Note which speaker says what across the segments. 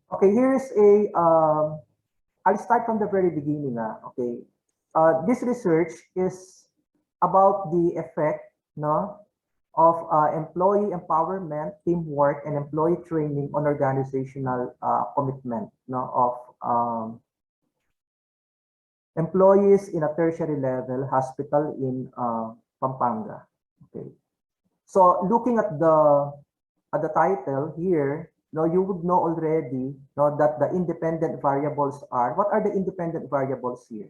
Speaker 1: Okay, here's a, I'll start from the very beginning. Okay, this research is about the effect, no, of employee empowerment, teamwork, and employee training on organizational commitment, no, of employees in a tertiary level hospital in Pampanga. Okay, so looking at the title here, no, you would know already, no, that the independent variables are. What are the independent variables here?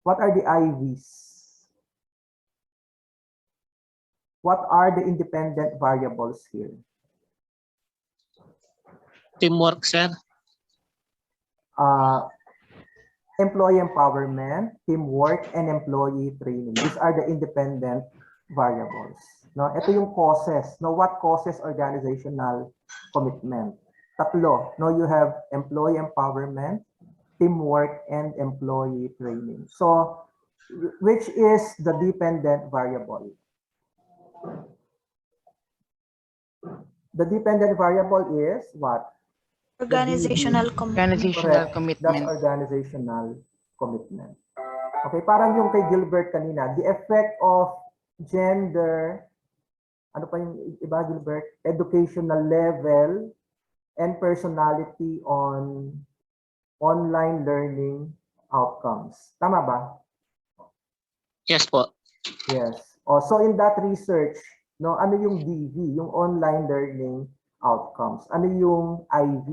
Speaker 1: What are the IVs? What are the independent variables here?
Speaker 2: Teamwork, sir.
Speaker 1: Employee empowerment, teamwork, and employee training. These are the independent variables. No, ito yung causes. No, what causes organizational commitment? Tatlo. No, you have employee empowerment, teamwork, and employee training. So, which is the dependent variable? The dependent variable is what?
Speaker 3: Organizational commitment.
Speaker 1: Correct. That's organizational commitment. Okay, parang yung kay Gilbert kanina, the effect of gender, ano pa yung iba, Gilbert? Educational level and personality on online learning outcomes. Tama ba?
Speaker 2: Yes po.
Speaker 1: Yes. So in that research, no, ano yung DV, yung online learning outcomes? Ano yung IV?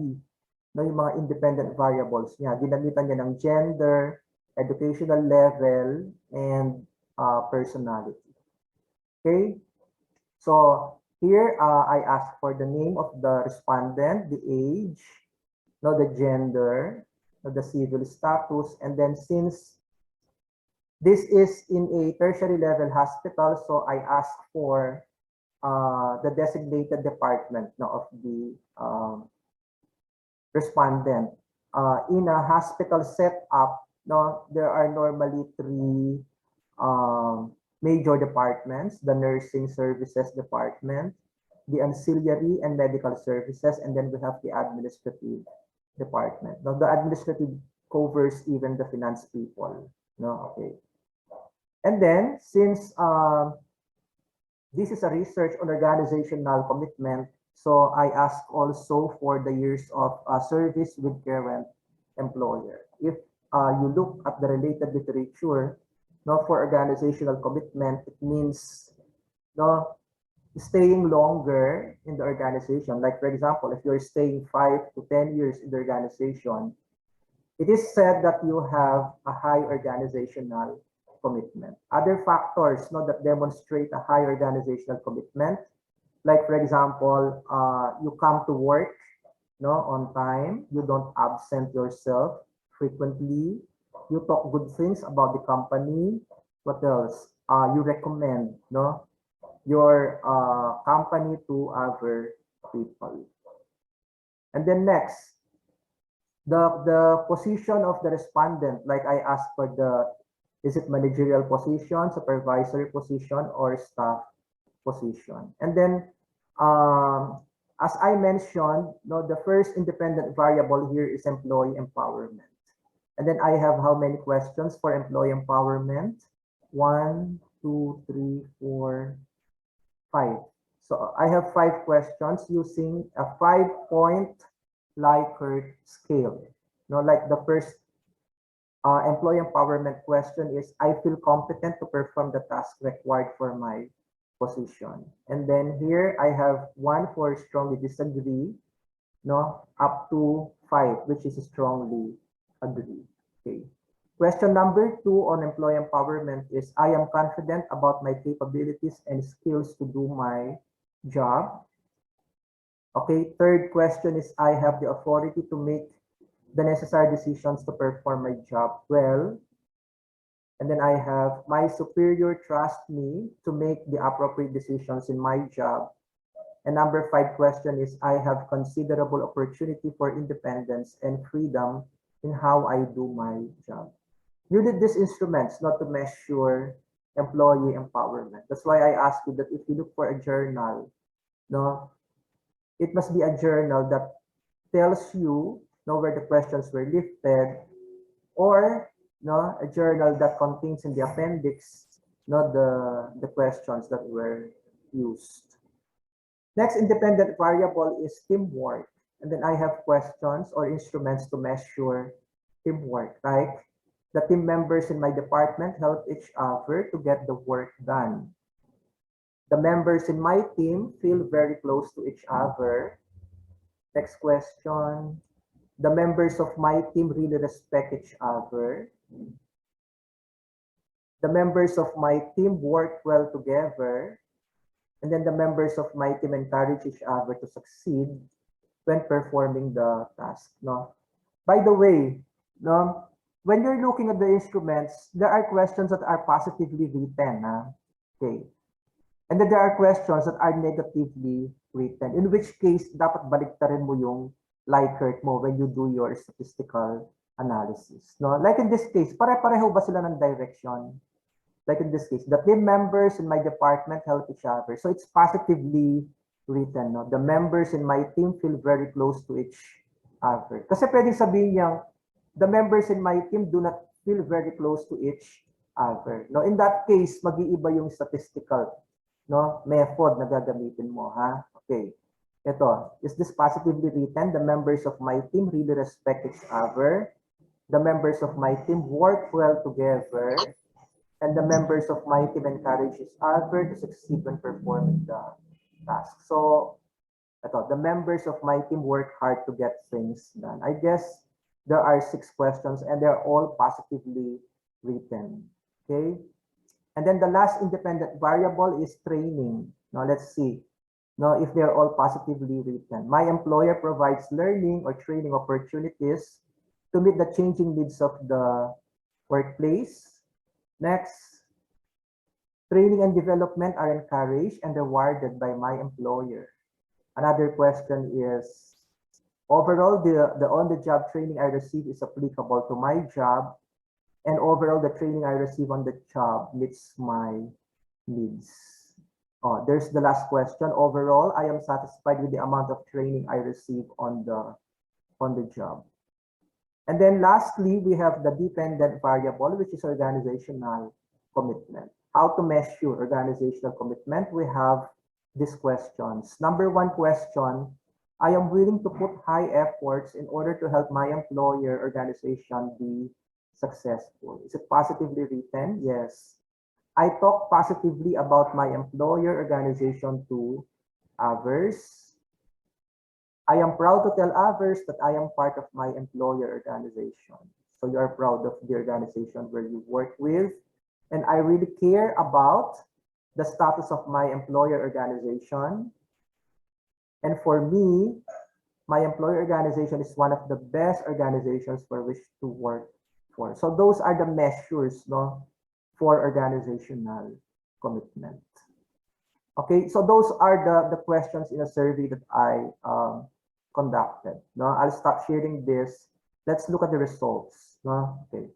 Speaker 1: No, yung mga independent variables niya. Ginamitan niya ng gender, educational level, and personality. Okay? So here I ask for the name of the respondent, the age, no, the gender, no, the civil status, and then since this is in a tertiary level hospital, so I ask for the designated department, no, of the respondent. In a hospital setup, no, there are normally three major departments: the nursing services department, the ancillary and medical services, and then we have the administrative department. Now, the administrative covers even the finance people. No, okay. And then, since this is a research on organizational commitment, so I ask also for the years of service with current employer. If you look at the related literature, no, for organizational commitment, it means, no, staying longer in the organization. Like, for example, if you're staying 5 to 10 years in the organization, it is said that you have a high organizational commitment. Other factors, no, that demonstrate a high organizational commitment, like, for example, you come to work, no, on time, you don't absent yourself frequently, you talk good things about the company. What else? You recommend, no, your company to other people. And then next, the position of the respondent, like I asked for the, is it managerial position, supervisory position, or staff position? And then, as I mentioned, no, the first independent variable here is employee empowerment. And then I have how many questions for employee empowerment? 1, 2, 3, 4, 5. So I have 5 questions using a 5-point Likert scale. No, like the first employee empowerment question is, I feel competent to perform the task required for my position. And then here I have 1 for strongly disagree, no, up to 5, which is strongly agree. Okay. Question number 2 on employee empowerment is, I am confident about my capabilities and skills to do my job. Okay, third question is, I have the authority to make the necessary decisions to perform my job well. And then I have, my superior trust me to make the appropriate decisions in my job. And number 5 question is, I have considerable opportunity for independence and freedom in how I do my job. You need these instruments not to measure employee empowerment. That's why I asked you that if you look for a journal, no, it must be a journal that tells you, where the questions were lifted, or a journal that contains in the appendix the questions that were used. Next independent variable is teamwork. And then I have questions or instruments to measure teamwork, like the team members in my department help each other to get the work done. The members in my team feel very close to each other. Next question. The members of my team really respect each other. The members of my team work well together. And then the members of my team encourage each other to succeed when performing the task. No? By the way, no, when you're looking at the instruments, there are questions that are positively written. Okay. And then there are questions that are negatively written, in which case, dapat baliktarin mo yung Likert mo when you do your statistical analysis. No? Like in this case, pare-pareho ba sila ng direction? Like in this case, the team members in my department help each other. So it's positively written. No? The members in my team feel very close to each other. Kasi pwedeng sabihin niyang, the members in my team do not feel very close to each other. No? In that case, mag-iiba yung statistical method na gagamitin mo. Ha? Okay. Ito, is this positively written? The members of my team really respect each other. The members of my team work well together. And the members of my team encourage each other to succeed when performing the task. So, ito, the members of my team work hard to get things done. I guess there are 6 questions and they're all positively written. Okay? And then the last independent variable is training. Now, let's see. Now, if they're all positively written. My employer provides learning or training opportunities to meet the changing needs of the workplace. Next, training and development are encouraged and rewarded by my employer. Another question is, overall, the on-the-job training I receive is applicable to my job, and overall, the training I receive on the job meets my needs. Oh, there's the last question. Overall, I am satisfied with the amount of training I receive on the job. And then lastly, we have the dependent variable, which is organizational commitment. How to measure organizational commitment? We have these questions. Number 1 question, I am willing to put high efforts in order to help my employer organization be successful. Is it positively written? Yes. I talk positively about my employer organization to others. I am proud to tell others that I am part of my employer organization. So you are proud of the organization where you work with. And I really care about the status of my employer organization. And for me, my employer organization is one of the best organizations for which to work for. So those are the measures for organizational commitment. Okay, so those are the questions in a survey that I conducted. I'll stop sharing this. Let's look at the results. Okay.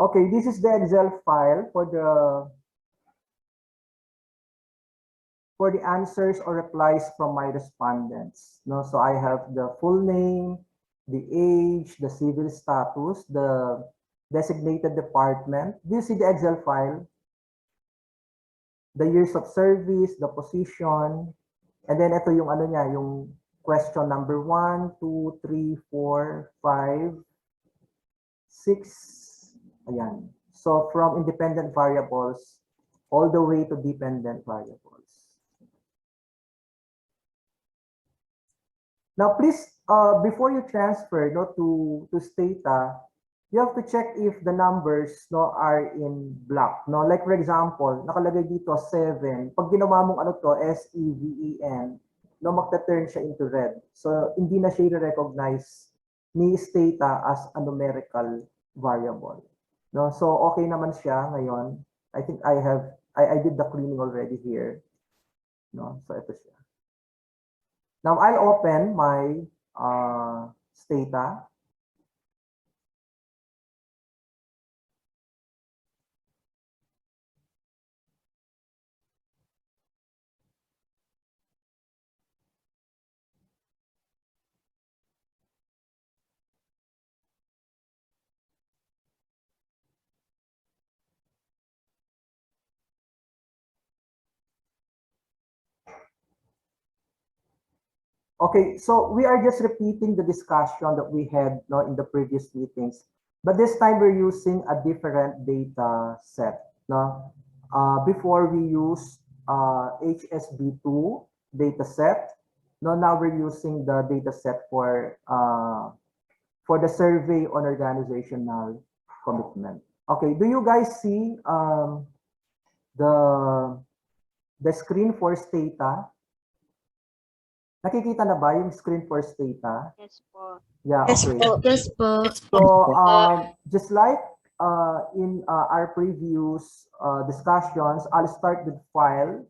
Speaker 1: Okay, this is the Excel file for the answers or replies from my respondents. So I have the full name, the age, the civil status, the designated department. Do you see the Excel file? The years of service, the position, and then ito yung yung question number 1, 2, 3, 4, 5, 6. Ayan. So from independent variables all the way to dependent variables. Now, please, before you transfer no, to Stata, you have to check if the numbers no, are in block. No? Like for example, nakalagay dito 7. Pag ginawa mong ano to, SEVEN, no, magta-turn siya into red. So, hindi na siya i-recognize ni Stata as a numerical variable. No? So, okay naman siya ngayon. I think I did the cleaning already here. No? So, ito siya. Now, I'll open my Stata. Okay, so we are just repeating the discussion that we had no, in the previous meetings, but this time we're using a different data set. No? Before we used HSB2 data set. No, now we're using the data set for the survey on organizational commitment. Okay, do you guys see the screen for Stata? Nakikita na ba yung screen for Stata?
Speaker 3: Yes po.
Speaker 1: Yeah,
Speaker 3: Yes
Speaker 1: okay.
Speaker 3: po.
Speaker 4: Yes po.
Speaker 1: So, just like in our previous discussions, I'll start with file,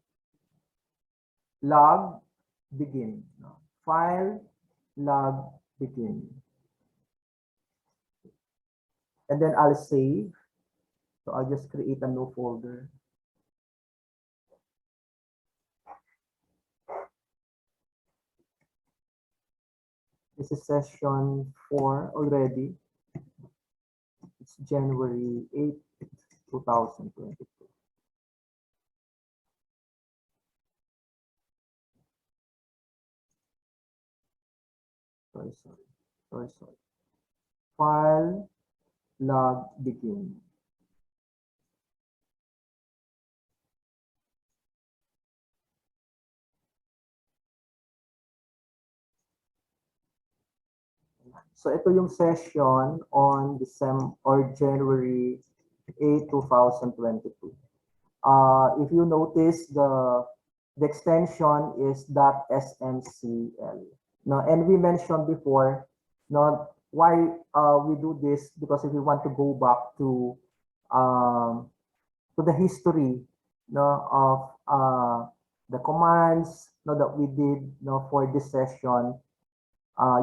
Speaker 1: log, begin. File, log, begin. And then I'll save. So I'll just create a new folder. This is session 4 already. It's January 8, 2022. Sorry. File, log, begin. So ito yung session on December or January 8, 2022. If you notice, the extension is .smcl. No, and we mentioned before, no, why we do this, because if we want to go back to the history, no, of the commands, no, that we did, no, for this session,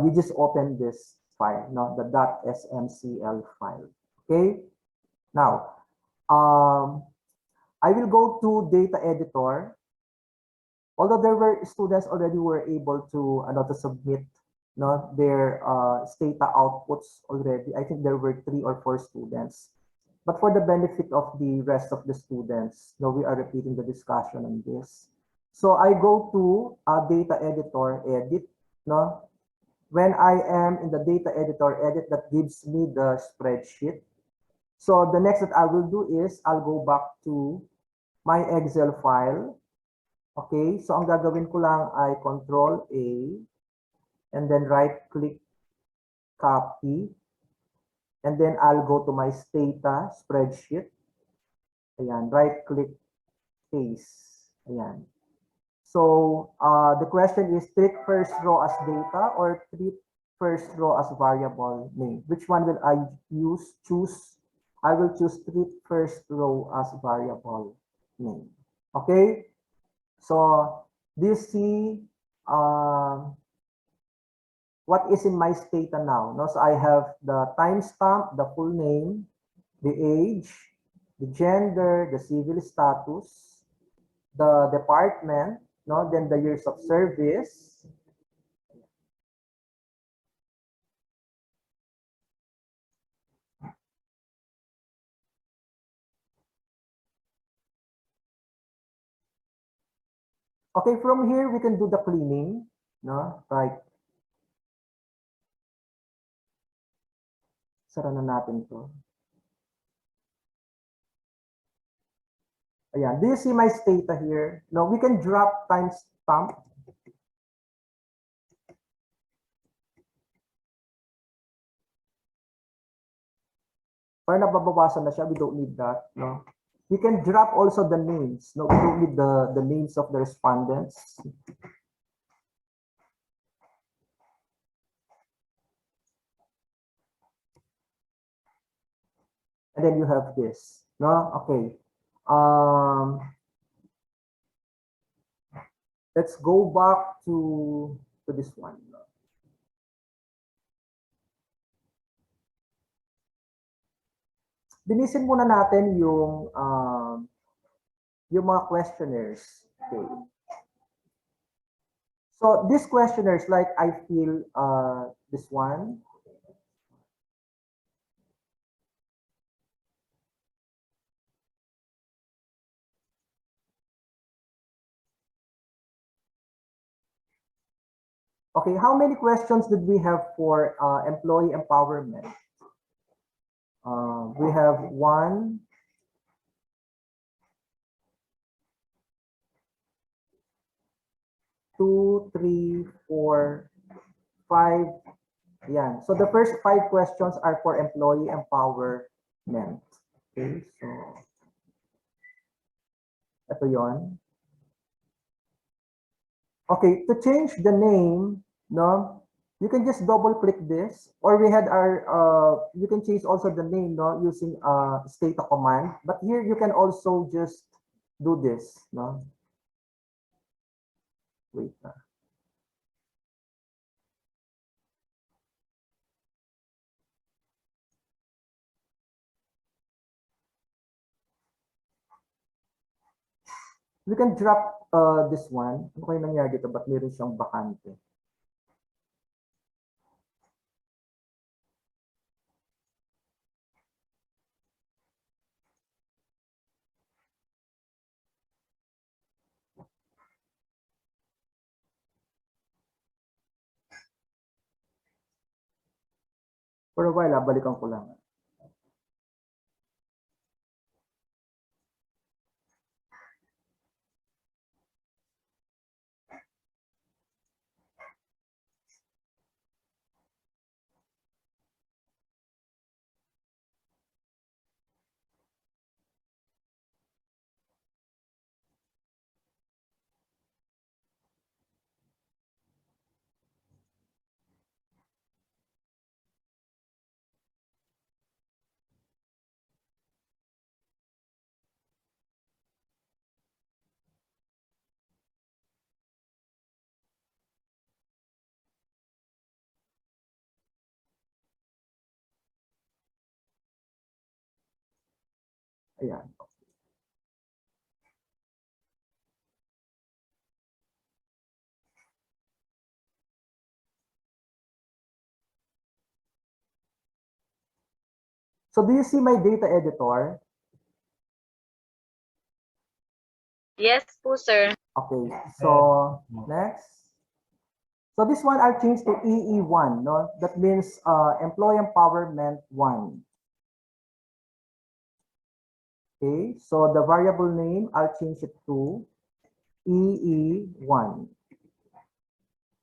Speaker 1: you just open this file, no, the .smcl file. Okay. Now, I will go to data editor. Although there were students already were able to submit no, their Stata outputs already. I think there were 3 or 4 students. But for the benefit of the rest of the students, no, we are repeating the discussion on this. So I go to data editor, edit. No? When I am in the data editor, edit, that gives me the spreadsheet. So the next that I will do is I'll go back to my Excel file. Okay, so ang gagawin ko lang ay Control A and then right click, copy, and then I'll go to my Stata spreadsheet. Ayan, right click, paste. Ayan. So the question is, treat first row as data or treat first row as variable name? Which one will I choose? I will choose treat first row as variable name. Okay. So do you see what is in my Stata now? No? So I have the timestamp, the full name, the age, the gender, the civil status, the department, no? Then the years of service. Okay, from here we can do the cleaning, no? Right. Sara na natin to. Ayan. Do you see my Stata here? No, we can drop timestamp. para nababawasan na siya, we don't need that, no? We can drop also the names, no? We don't need the names of the respondents. And then you have this, no? Okay. Let's go back to this one. Linisin muna natin yung mga questionnaires. Okay. So these questionnaires, like I feel this one. Okay, how many questions did we have for employee empowerment? We have 1, 2, 3, 4, 5. Yeah. So the first 5 questions are for employee empowerment. Okay, so ito yon. Okay, to change the name, no, you can just double click this, or we had our you can change also the name, no, using Stata command. But here you can also just do this, no. Wait. We can drop this one. Ano kayo nangyari dito? Ba't meron siyang bakante? For a while, balikan ko lang. Ayan. So do you see my data editor?
Speaker 3: Yes po, sir.
Speaker 1: Okay, so next. So this one I'll change to EE1, no? That means employee empowerment 1. Okay, so the variable name, I'll change it to EE1.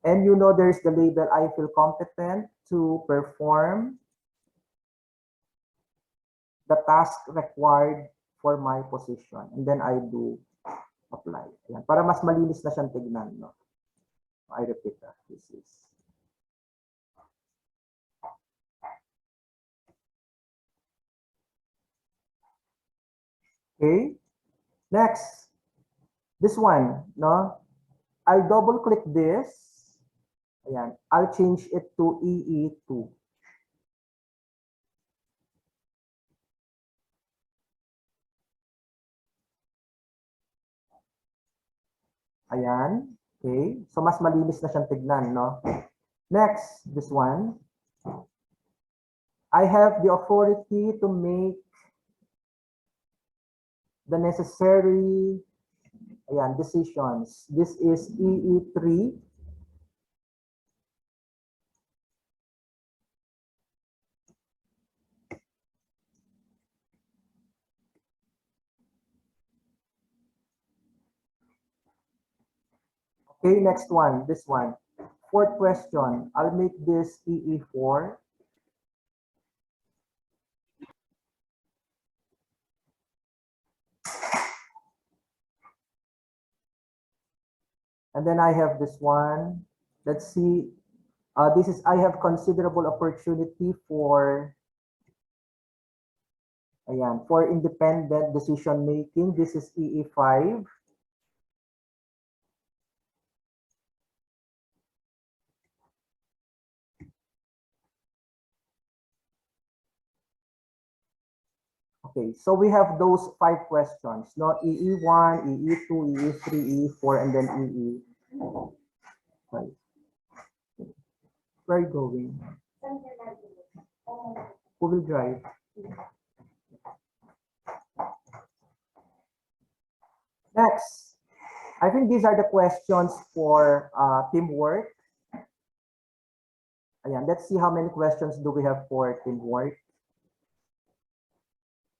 Speaker 1: And you know there's the label, I feel competent to perform the task required for my position. And then I do apply. Ayan, para mas malinis na siyang tignan, no? I repeat that. This is. Okay. Next. This one, no? I'll double click this. Ayan. I'll change it to EE2. Ayan. Okay. So mas malinis na siyang tignan, no? Next, this one. I have the authority to make the necessary decisions. This is EE3. Okay, next one, this one. Fourth question, I'll make this EE4. And then I have this one. Let's see. This is, I have considerable opportunity for, ayan, for independent decision making. This is EE5. Okay, so we have those 5 questions, no? EE1, EE2, EE3, EE4, and then EE5. Where are you going? Who will drive? Next, I think these are the questions for teamwork. Ayan, let's see how many questions do we have for teamwork.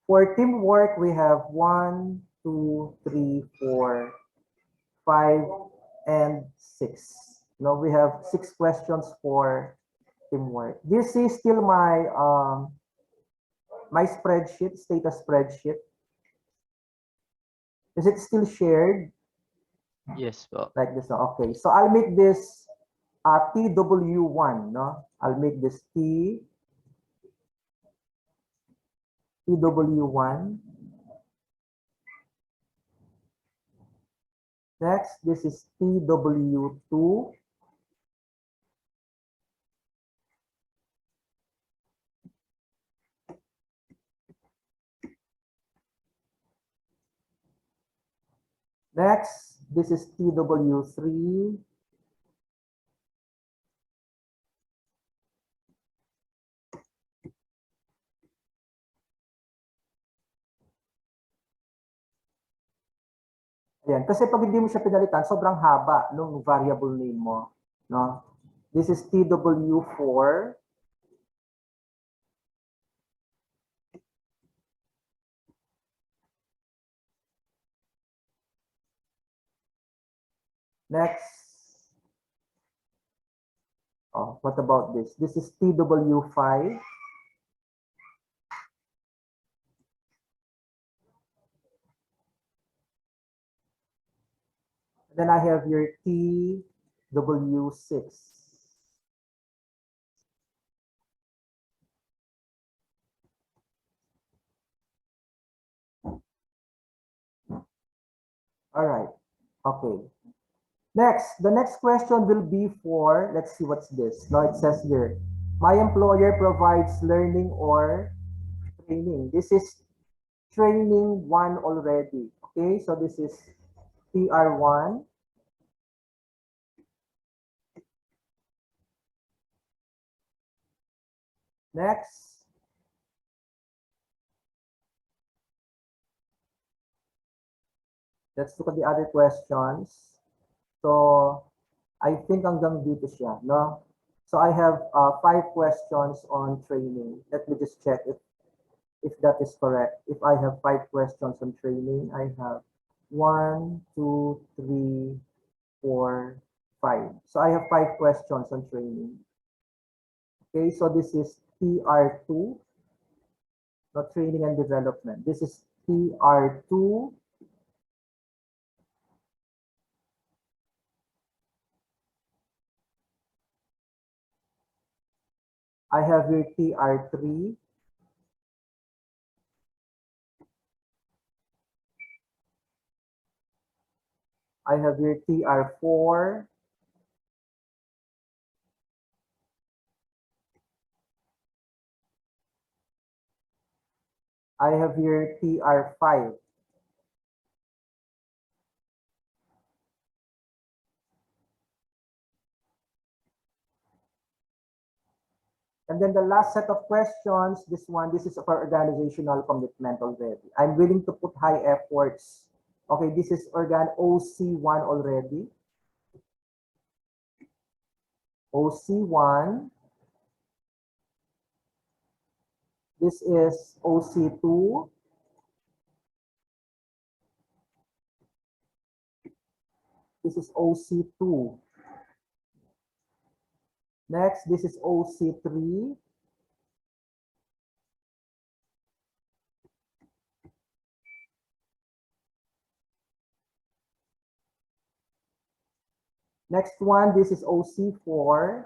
Speaker 1: For teamwork, we have 1, 2, 3, 4, 5, and 6. Now we have 6 questions for teamwork. This is still my my spreadsheet, status spreadsheet. Is it still shared?
Speaker 4: Yes po.
Speaker 1: Like this? Okay, so I'll make this TW1. No, I'll make this TW1. Next, this is TW2. Next, this is TW3. Ayan, kasi pag hindi mo siya pinalitan, sobrang haba ng variable name mo, no? This is TW4. Next. Oh, what about this? This is TW5. Then I have your TW6. All right. Okay. Next, the next question will be for, let's see what's this. Now it says here, my employer provides learning or training. This is training 1 already. Okay, so this is TR1. Next. Let's look at the other questions. So, I think hanggang dito siya, no? So, I have 5 questions on training. Let me just check if that is correct. If I have 5 questions on training, I have 1, 2, 3, 4, 5. So, I have 5 questions on training. Okay, so this is TR2, not training and development. This is TR2. I have your TR3. I have your TR4. I have your TR5. And then the last set of questions, this is for organizational commitment already. I'm willing to put high efforts. Okay, this is OC1 already. OC1. This is OC2. This is OC2. Next, this is OC3. Next one, this is OC4.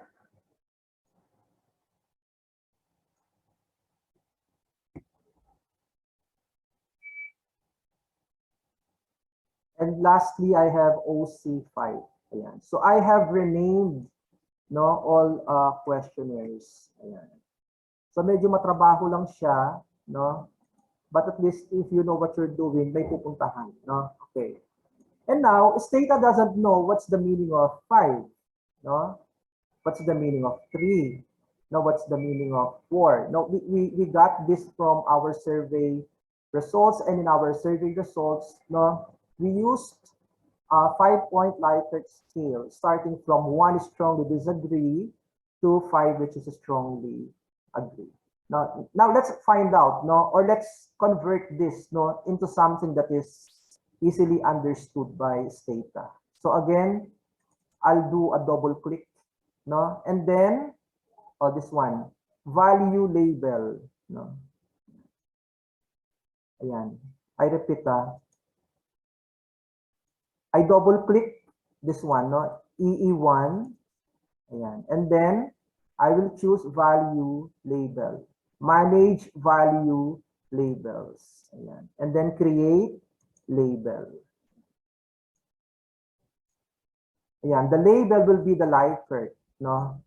Speaker 1: And lastly, I have OC5. Ayan. So I have renamed all questionnaires. Ayan. So medyo matrabaho lang siya, no? But at least if you know what you're doing, may pupuntahan, no? Okay. And now, Stata doesn't know what's the meaning of 5, no? What's the meaning of 3? No, what's the meaning of 4? No, we got this from our survey results, and in our survey results, no, we used a 5-point Likert scale, starting from 1 is strongly disagree to 5, which is strongly agree. Now let's find out, no, or let's convert this, no, into something that is easily understood by Stata. So again, I'll do a double click, no, and then this one, value label, no. Ayan. I repeat, I double click this one, no, EE1, ayan, and then I will choose value label, manage value labels, ayan, and then create label. Ayan, the label will be the Likert, no.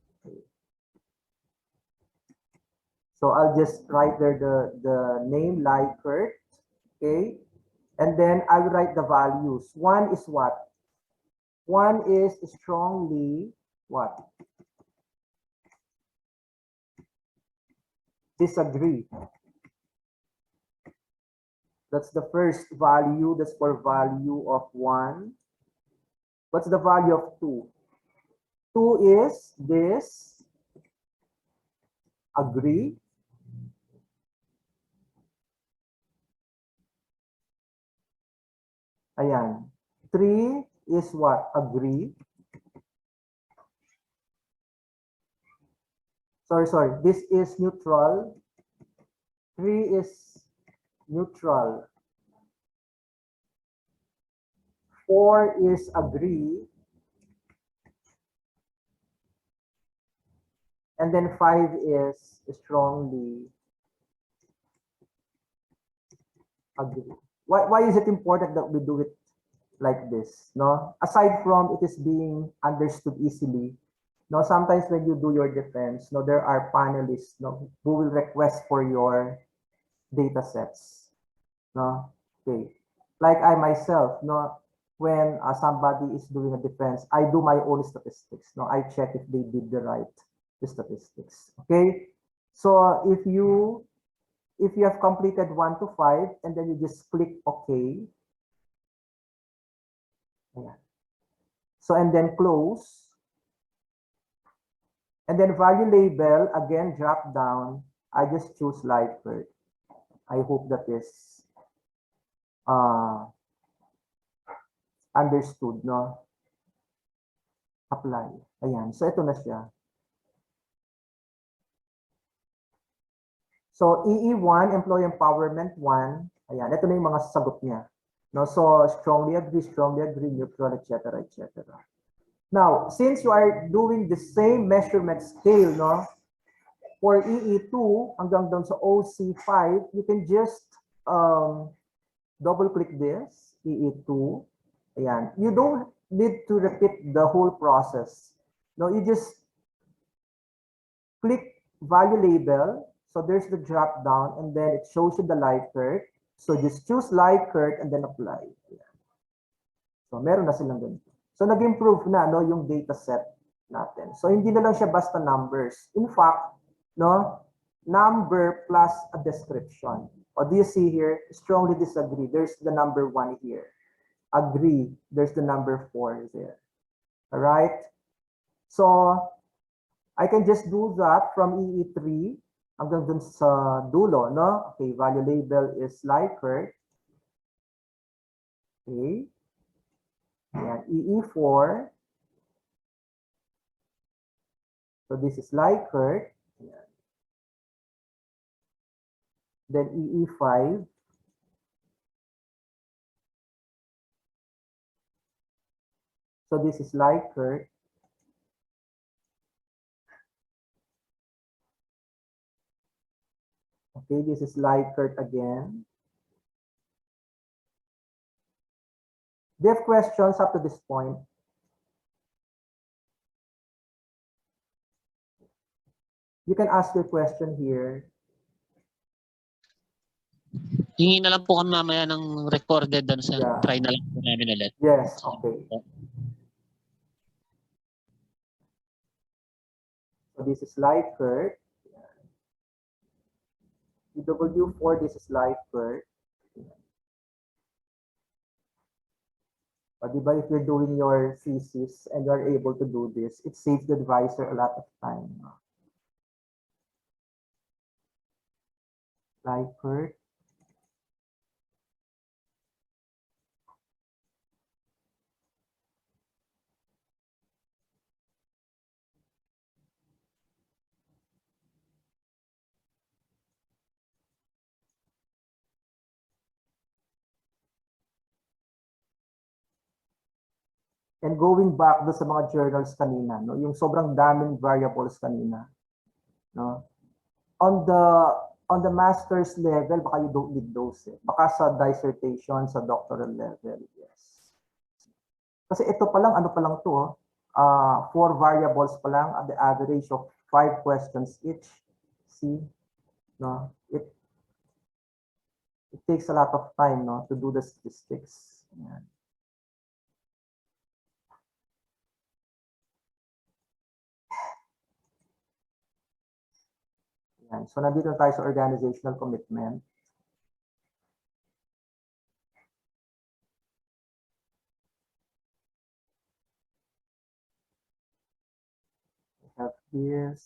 Speaker 1: So I'll just write there the name Likert, okay, and then I'll write the values. 1 is what? 1 is strongly what? Disagree. That's the first value. That's for value of 1. What's the value of 2? 2 is this, agree. Ayan. 3 is what? Agree. Sorry. This is neutral. 3 is neutral. 4 is agree. And then 5 is strongly agree. Why is it important that we do it like this? No, aside from it is being understood easily, no, sometimes when you do your defense, no, there are panelists, no, who will request for your data sets. No, okay, like I myself, no, when somebody is doing a defense, I do my own statistics. No, I check if they did the right statistics. Okay, so if you have completed 1 to 5 and then you just click OK. Ayan. So and then close. And then value label, again, drop down. I just choose Likert. I hope that is understood, no? Apply. Ayan. So ito na siya. So EE1, Employee Empowerment 1. Ayan. Ito na yung mga sagot niya. No? So strongly agree, neutral, etc., etc. Now, since you are doing the same measurement scale, no, for EE2 hanggang doon sa OC5, you can just double click this, EE2. Ayan. You don't need to repeat the whole process. No, you just click value label. So there's the drop down and then it shows you the Likert. So just choose Likert and then apply. Ayan. So meron na silang ganito. So nag-improve na, no, yung data set natin. So hindi na lang siya basta numbers. In fact, no, number plus a description. Or do you see here? Strongly disagree. There's the number 1 here. Agree. There's the number 4 there. All right. So I can just do that from EE3 hanggang dun sa dulo, no? Okay, value label is Likert. Okay. Ayan, EE4. So this is Likert. Ayan. Then EE5. So this is Likert. Okay, this is Likert again. Do you have questions up to this point? You can ask your question here.
Speaker 2: Hingi na lang po kami mamaya ng recorded doon sa
Speaker 1: Yeah.
Speaker 2: try na lang po namin ulit.
Speaker 1: Yes, okay. So this is Likert. W4, this is Likert. Diba, if you're doing your thesis and you're able to do this, it saves the advisor a lot of time. Likert. And going back do sa mga journals kanina, no, yung sobrang daming variables kanina, no. On the master's level, baka you don't need those. Baka sa dissertation, sa doctoral level, yes. Kasi ito pa lang, ano pa lang to, 4 variables pa lang at the average of 5 questions each. See, no, it takes a lot of time, no, to do the statistics. Yan. Yan. So nandito tayo sa organizational commitment. We have this.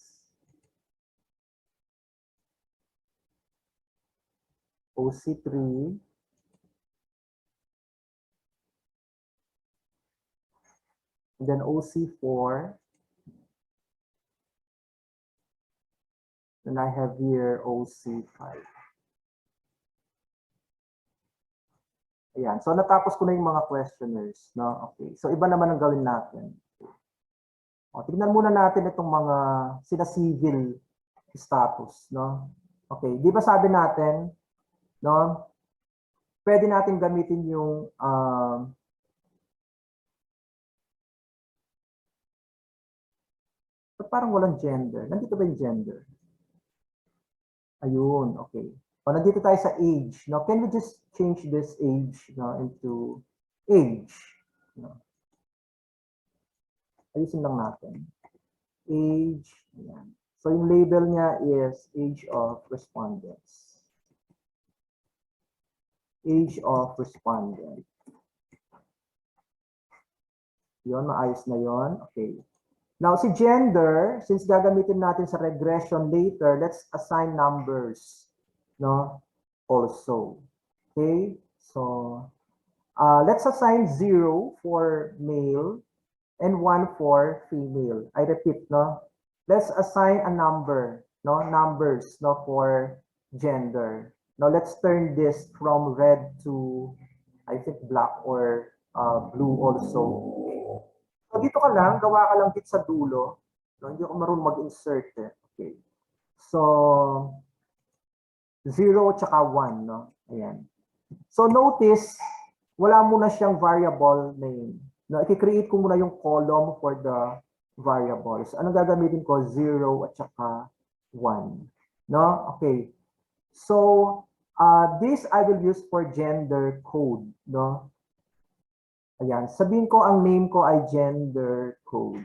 Speaker 1: OC3. And then OC4. And I have here OC5. Ayan. So natapos ko na yung mga questionnaires. No? Okay. So iba naman ang gawin natin. O, tignan muna natin itong mga sina-civil status. No? Okay. Di ba sabi natin, no? Pwede natin gamitin yung parang walang gender. Nandito ba yung gender? Ayun, okay. O, nandito tayo sa age. No? Can we just change this age, no, into age? No? Ayusin lang natin. Age. Ayan. So yung label niya is age of respondents. Age of respondent. Yun, maayos na yun. Okay. Now, si gender, since gagamitin natin sa regression later, let's assign numbers, no? Also. Okay? So, let's assign 0 for male and 1 for female. I repeat, no? Let's assign a number, no? Numbers, no? For gender. Now, let's turn this from red to, I think, black or blue also. So dito ka lang, gawa ka lang dito sa dulo. No, hindi ako marunong mag-insert. Okay. So, 0 tsaka 1. No? Ayan. So notice, wala muna siyang variable name. No, i-create ko muna yung column for the variables. Anong gagamitin ko? 0 at saka 1. No? Okay. So, this I will use for gender code. No? Ayan, sabihin ko ang name ko ay gender code.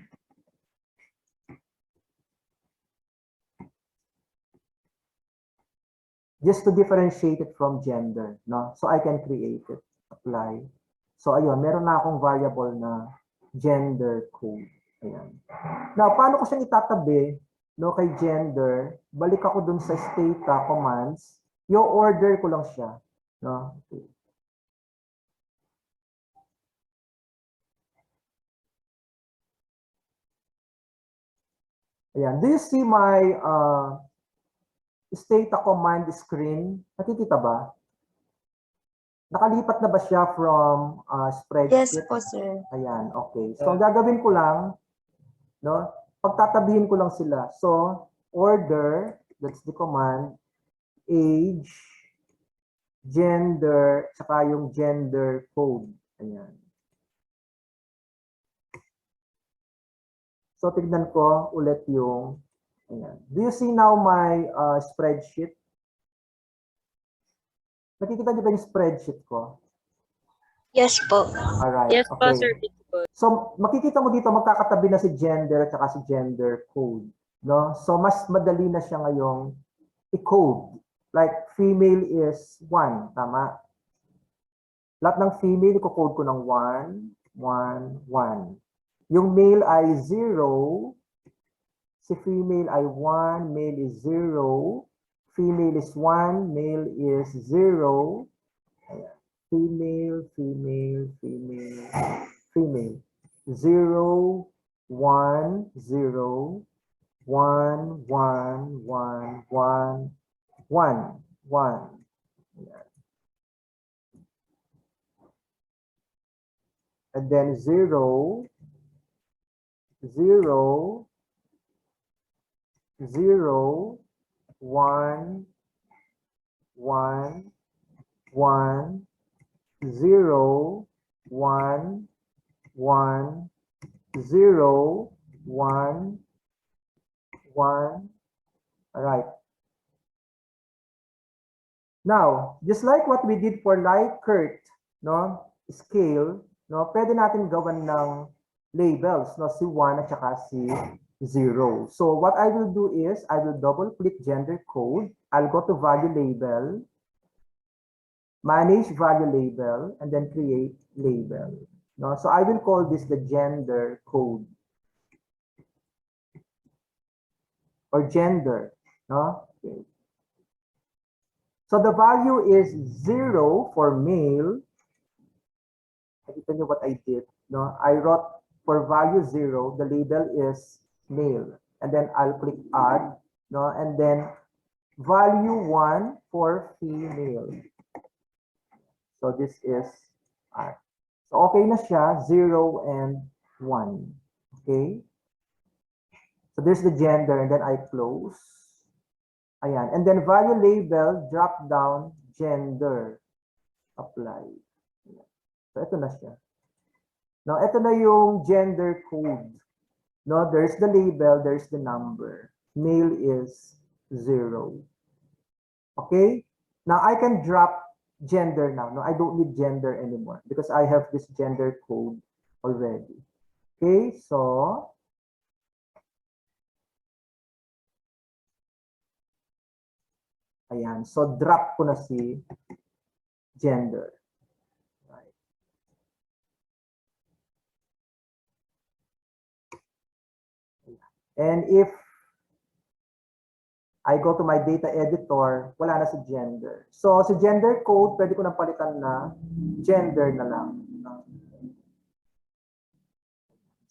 Speaker 1: Just to differentiate it from gender, no? So I can create it, apply. So ayun, meron na akong variable na gender code. Ayan. Now, paano ko siyang itatabi, no, kay gender? Balik ako dun sa Stata commands. Yung order ko lang siya, no? Okay. Ayan. Do you see my Stata command screen? Nakikita ba? Nakalipat na ba siya from
Speaker 5: Yes
Speaker 1: spreadsheet?
Speaker 5: po, sir.
Speaker 1: Ayan, okay. So, ang gagawin ko lang, no, pagtatabihin ko lang sila. So, order, that's the command, age, gender, saka yung gender code. Ayan. So, tignan ko ulit yung, ayan. Do you see now my spreadsheet? Nakikita niyo ba yung spreadsheet ko?
Speaker 5: Yes po.
Speaker 1: Alright,
Speaker 3: Yes po,
Speaker 1: okay.
Speaker 3: sir. Visible.
Speaker 1: So, makikita mo dito, magkakatabi na si gender at saka si gender code. No? So, mas madali na siya ngayong i-code. Like, female is 1, tama? Lahat ng female, i-code ko ng 1, 1, 1. Yung male ay 0. Si female ay 1, male is 0. Female is 1, male is 0. Ayan. Female, female, female, female. 0, 1, 0, 1, 1, 1, 1, 1, 1. And then 0, 0, 0, 1, 1, 1, 0, 1, 1, 0, 1, 1. All right. Now, just like what we did for Likert, no, scale, no, pwede natin gawan ng labels, no, si 1 at saka si 0. So what I will do is I will double click gender code. I'll go to value label, manage value label, and then create label. No, so I will call this the gender code or gender. No. Okay. So the value is 0 for male. Nakita niyo what I did? No, I wrote for value 0, the label is male. And then I'll click add, no, and then value 1 for female. So this is add. So okay na siya, 0 and 1. Okay? So there's the gender, and then I close. Ayan. And then value label, drop down, gender. Apply. So ito na siya. Now, ito na yung gender code. No, there's the label, there's the number. Male is 0. Okay? Now, I can drop gender now. No, I don't need gender anymore because I have this gender code already. Okay? So, ayan. So, drop ko na si gender. Right. And if I go to my data editor, wala na si gender. So, si gender code, pwede ko nang palitan na gender na lang.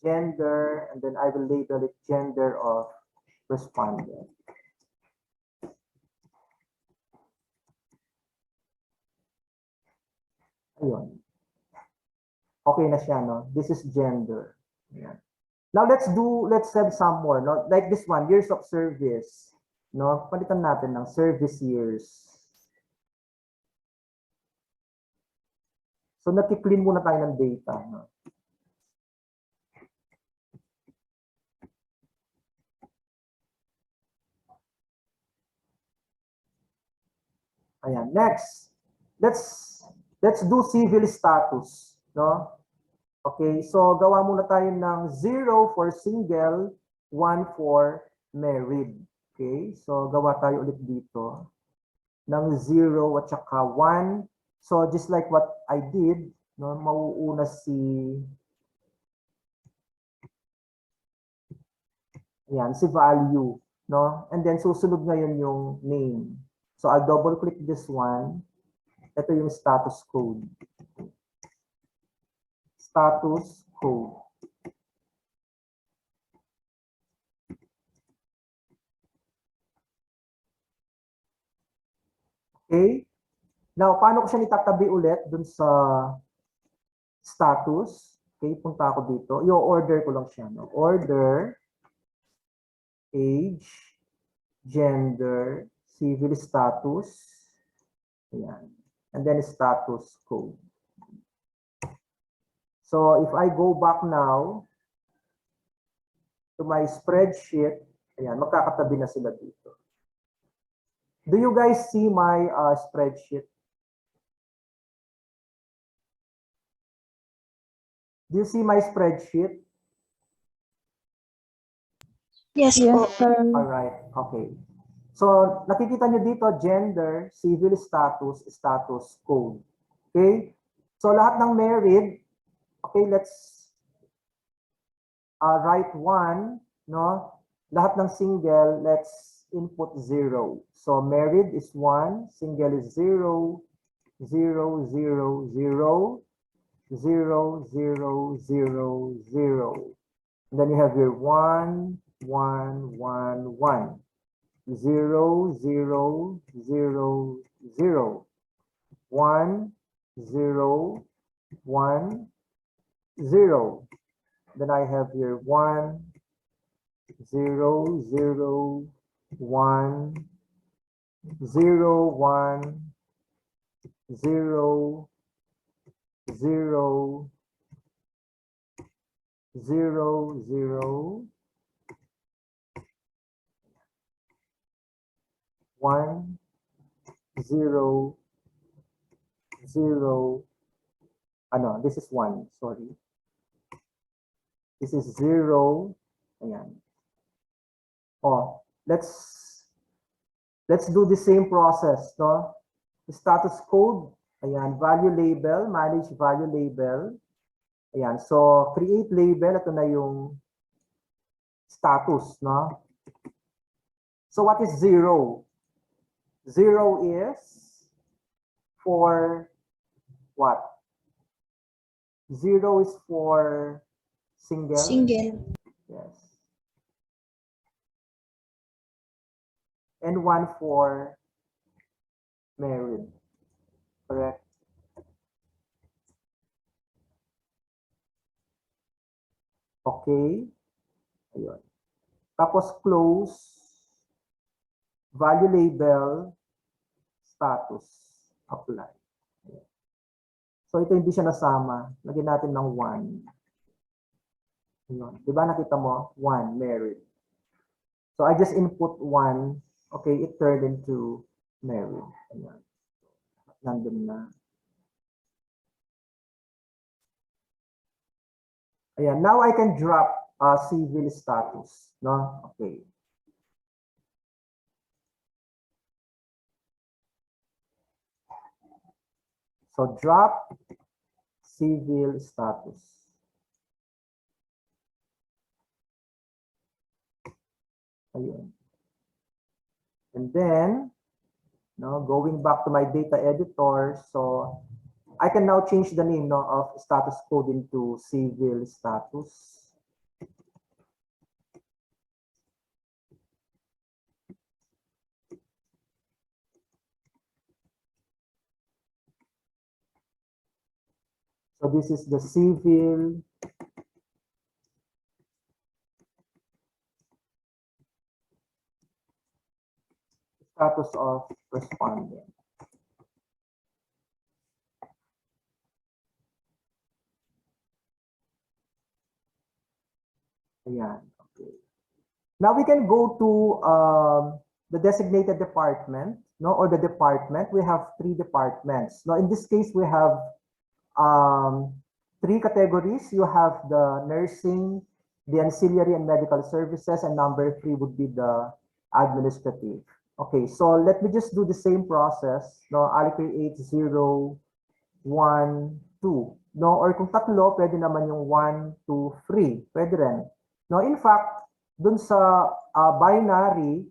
Speaker 1: Gender, and then I will label it gender of respondent. Ayun. Okay na siya, no? This is gender. Ayan. Now let's have some more, no? Like this one, years of service. No? Palitan natin ng service years. So naki-clean muna tayo ng data, no? Ayan, next. Let's do civil status, no? Okay, so gawa muna tayo ng 0 for single, 1 for married. Okay, so gawa tayo ulit dito ng 0 at saka 1. So just like what I did, no, mauuna si ayan, si value, no? And then susunod ngayon yung name. So I'll double click this one. Ito yung status code. Status code. Okay? Now, paano ko siya itatabi ulit dun sa status? Okay, punta ako dito. I-order ko lang siya. No? Order, age, gender, civil status. Ayan. And then status code. So, if I go back now to my spreadsheet, ayan, magkakatabi na sila dito. Do you guys see my spreadsheet? Do you see my spreadsheet?
Speaker 5: Yes po.
Speaker 1: All right. Okay. So, nakikita nyo dito, gender, civil status, status code. Okay? So, lahat ng married, okay, let's write 1, no? Lahat ng single, let's input 0. So, married is 1, single is 0, 0, 0, 0, 0, 0, 0, 0. And then you have your 1, 1, 1, 1. 0, 0, 0, 0. 1, 0, 1, 0. Then I have here 1, 0, 0, 1, 0, 1, 0, 0, 0, 0, 1, 0, 0, ano, this is 1, sorry. This is 0, ayan. Oh, let's do the same process, no? The status code, ayan, value label, manage value label. Ayan, so create label, ito na yung status, no? So what is 0? 0 is for what? 0 is for single.
Speaker 5: Single.
Speaker 1: Yes. And 1 for married. Correct? Okay. Ayun. Tapos close, value label, status, apply. Ayun. So ito hindi siya nasama. Lagyan natin ng 1. Ayun. Diba nakita mo? 1, married. So I just input 1. Okay, it turned into married. Ayun. Nandun na. Ayan. Now I can drop civil status. No? Okay. So drop civil status. Ayun. And then, no, going back to my data editor, so I can now change the name, no, of status code into civil status. So this is the civil status of respondent. Ayan. Okay. Now we can go to the designated department, no, or the department. We have 3 departments. Now in this case, we have 3 categories. You have the nursing, the ancillary and medical services, and number 3 would be the administrative. Okay, so let me just do the same process. No, I'll create 0, 1, 2. No, or kung tatlo, pwede naman yung 1, 2, 3. Pwede rin. No, in fact, dun sa binary,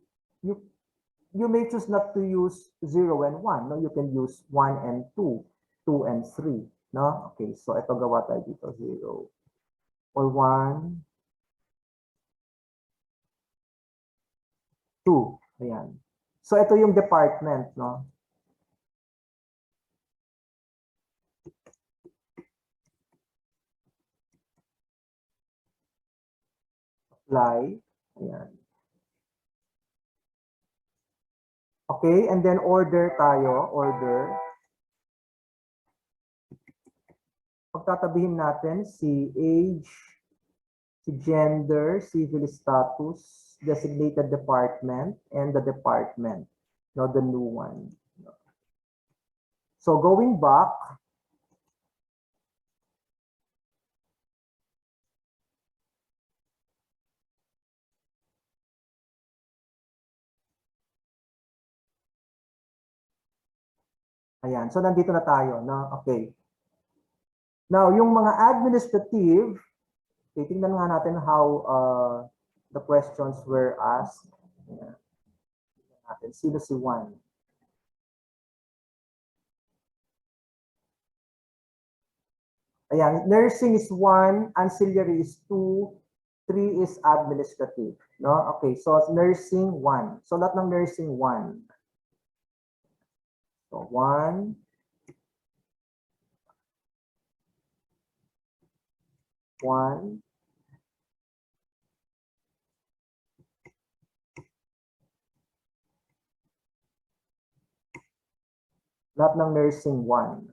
Speaker 1: you may choose not to use 0 and 1. No, you can use 1 and 2, 2 and 3. No? Okay, so ito gawa tayo dito, 0 or 1, 2. Ayan. So ito yung department, no? apply. Ayan. Okay, and then order tayo, order. Pagtatabihin natin si age, si gender, civil status, designated department, and the department, no, the new one. So going back, ayan, so nandito na tayo, no? Okay. Now, yung mga administrative, titingnan nga natin how the questions were asked. Ayan. Natin, sino si Juan? Ayan, nursing is 1, ancillary is 2, 3 is administrative. No? Okay, so nursing 1. So lahat ng nursing 1. So 1, 1, lahat ng nursing 1.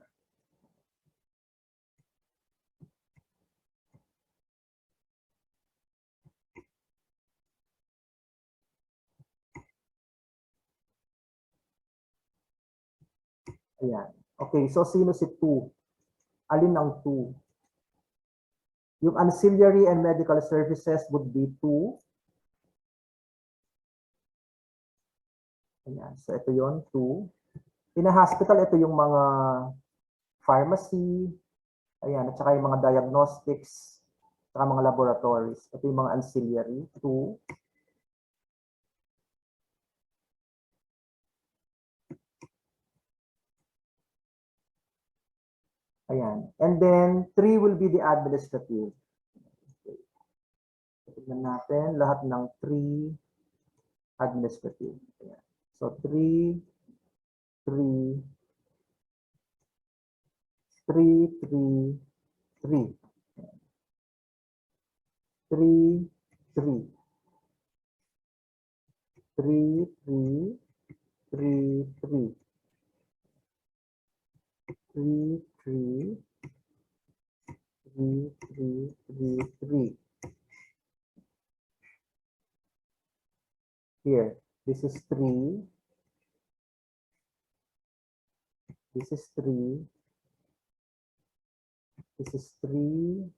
Speaker 1: Ayan. Okay, so sino si 2? Alin ang 2? Yung ancillary and medical services would be 2. Ayan, so ito yon 2. In a hospital, ito yung mga pharmacy, ayan, at saka yung mga diagnostics, at saka mga laboratories. Ito yung mga ancillary, 2. Ayan. And then, 3 will be the administrative. Okay. Tignan natin, lahat ng 3 administrative. Ayan. So, 3, 3, 3, 3, 3. 3, 3. 3, 3, 3, 3. 3, 3, 3, 3, 3, 3. Here, this is 3. This is 3. This is 3.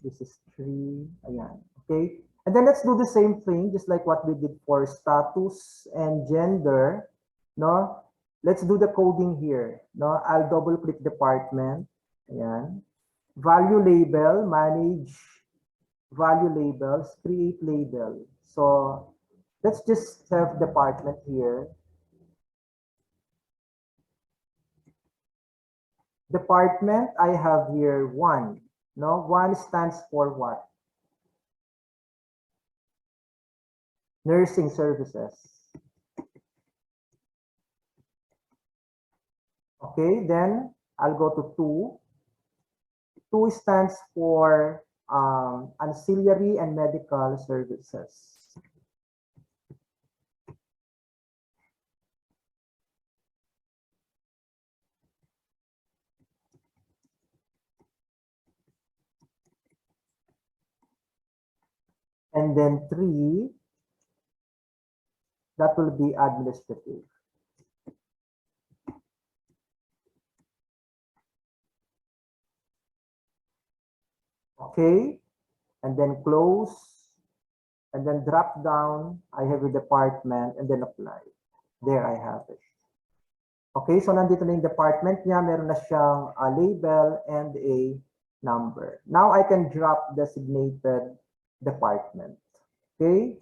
Speaker 1: This is 3. Ayan. Okay. And then let's do the same thing, just like what we did for status and gender. No? Let's do the coding here. No? I'll double click department. Ayan. Value label, manage value labels, create label. So let's just have department here. Department, I have here 1. No, 1 stands for what? Nursing services. Okay, then I'll go to 2. 2 stands for ancillary and medical services. And then 3, that will be administrative. Okay, and then close, and then drop down, I have a department, and then apply. There I have it. Okay, so nandito na yung department niya, meron na siyang label and a number. Now I can drop designated department. Okay,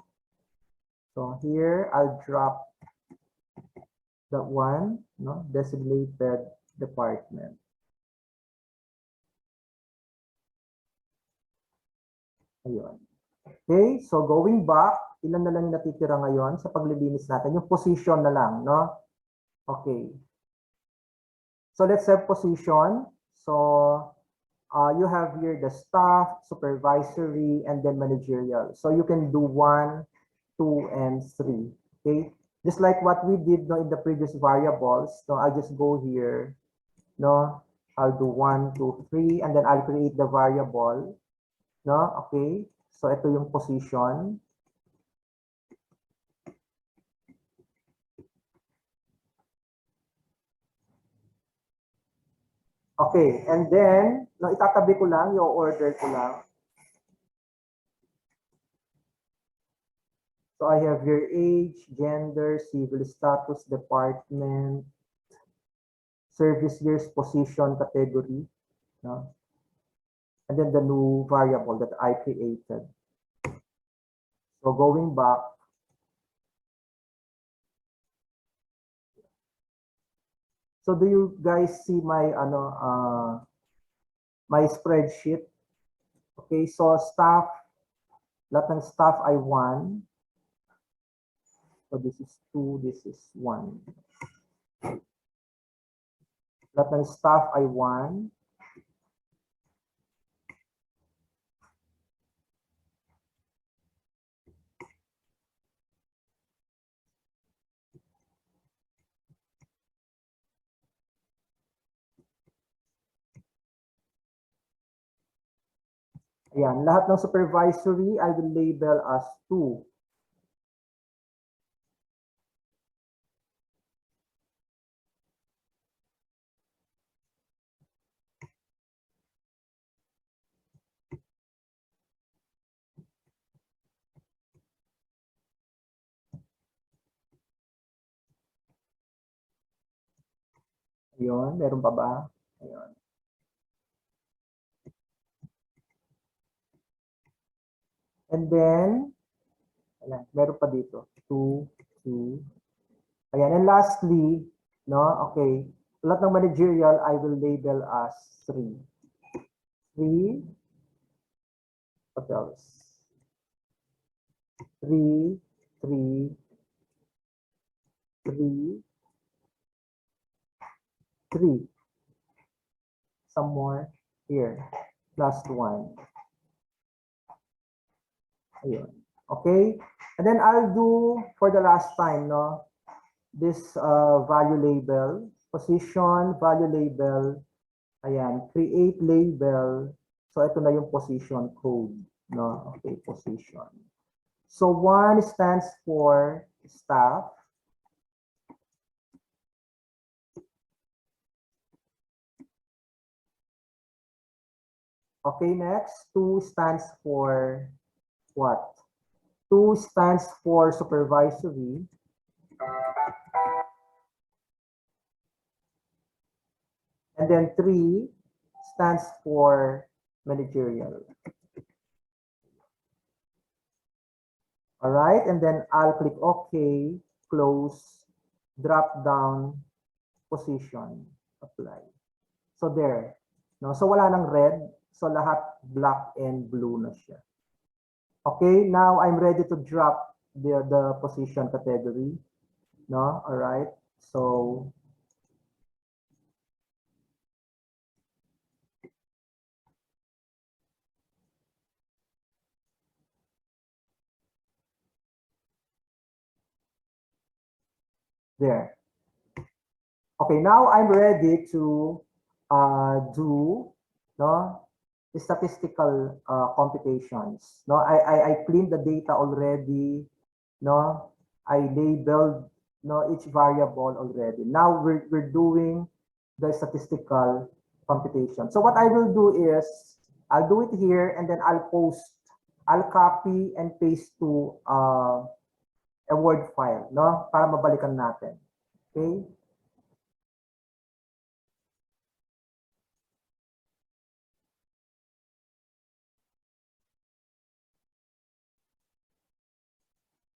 Speaker 1: so here I'll drop that one, no, designated department. Ayun. Okay, so going back, ilan na lang yung natitira ngayon sa paglilinis natin? Yung position na lang, no? Okay. So let's have position. So you have here the staff, supervisory, and then managerial. So you can do 1, 2, and 3. Okay, just like what we did no, in the previous variables. No, I'll just go here. No, I'll do 1, 2, 3, and then I'll create the variable. No, okay. So ito yung position. Okay, and then, no, itatabi ko lang, yung order ko lang. So I have your age, gender, civil status, department, service years, position, category, no? And then the new variable that I created. So going back, so do you guys see my my spreadsheet? Okay, so staff, lahat ng staff ay 1. So this is 2, this is 1. Lahat ng staff ay 1. Ayan, lahat ng supervisory I will label as 2. Ayun, meron pa ba? Ayun. And then, ayan, meron pa dito. 2, 2. Ayan, and lastly, no, okay, lahat ng managerial I will label as 3. 3, what else? 3, 3, 3, 3. Some more here. Last one. Ayun. Okay? And then I'll do for the last time, no? This value label, position, value label, ayan, create label. So ito na yung position code, no? Okay, position. So 1 stands for staff. Okay, next, 2 stands for what? 2 stands for supervisory. And then 3 stands for managerial. All right, and then I'll click OK, close, drop down, position, apply. So there. No? So wala nang red. So lahat black and blue na siya. Okay, now I'm ready to drop the position category. No, all right. So there. Okay, now I'm ready to do no statistical computations. No, I cleaned the data already. No, I labeled no each variable already. Now we're doing the statistical computation. So what I will do is I'll do it here and then I'll post. I'll copy and paste to a Word file, no, para mabalikan natin. Okay.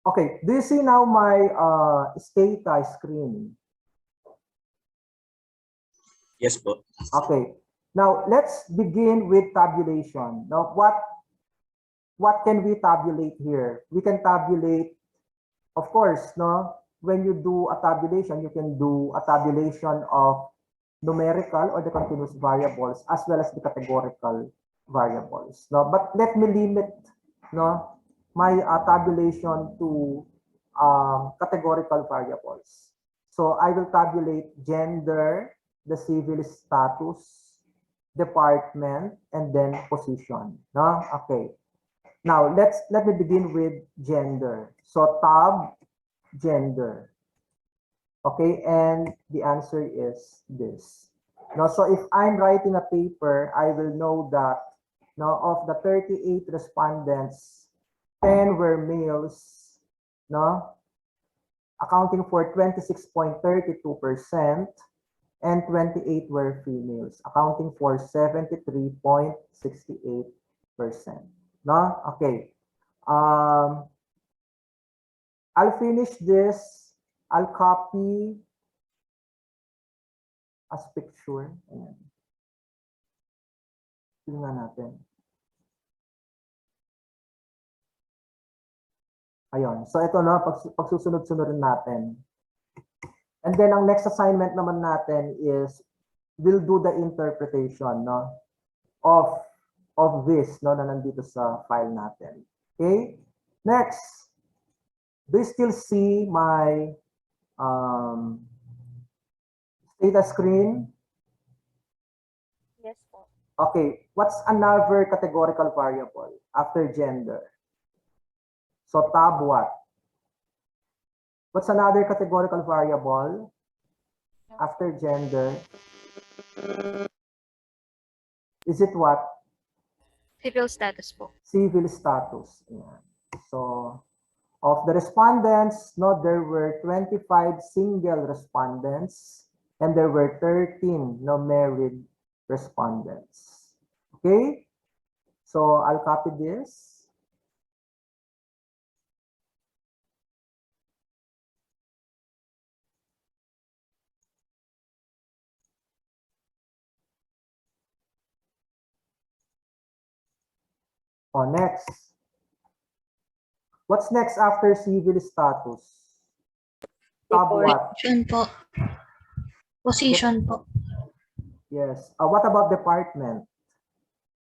Speaker 1: Okay, do you see now my Stata screen?
Speaker 6: Yes po.
Speaker 1: Okay, now let's begin with tabulation. Now, what can we tabulate here? We can tabulate, of course, no. When you do a tabulation, you can do a tabulation of numerical or the continuous variables as well as the categorical variables. No, but let me limit no my tabulation to categorical variables. So I will tabulate gender, the civil status, department, and then position. No, okay. Now let me begin with gender. So tab gender. Okay, and the answer is this. Now, so if I'm writing a paper, I will know that now of the 38 respondents, 10 were males, no, accounting for 26.32%, and 28 were females, accounting for 73.68%. No, okay. I'll finish this. I'll copy as picture. Ayan. Tingnan natin. Ayun. So ito na, pagsusunod-sunod natin. And then ang next assignment naman natin is we'll do the interpretation no of this no na nandito sa file natin. Okay? Next. Do you still see my Stata screen?
Speaker 3: Yes po.
Speaker 1: Okay, what's another categorical variable after gender? So tab what? What's another categorical variable after gender? Is it what?
Speaker 3: Civil status po.
Speaker 1: Civil status. Yeah. So of the respondents, no, there were 25 single respondents and there were 13 no married respondents. Okay? So I'll copy this. Oh, next. What's next after civil status? Tab what?
Speaker 5: Position po. Position po.
Speaker 1: Yes. What about department?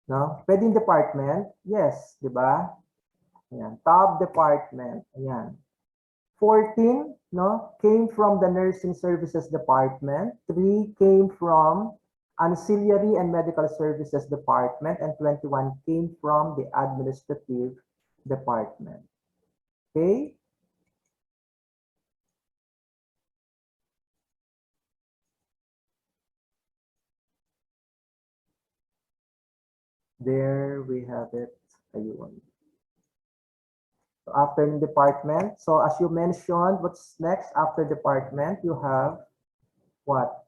Speaker 1: No? Pwedeng department? Yes, di ba? Ayan. Tab department. Ayan. 14 no, came from the nursing services department. 3 came from ancillary and medical services department. And 21 came from the administrative department. Okay? There we have it. Ayun. So after the department, so as you mentioned, what's next after department? You have what?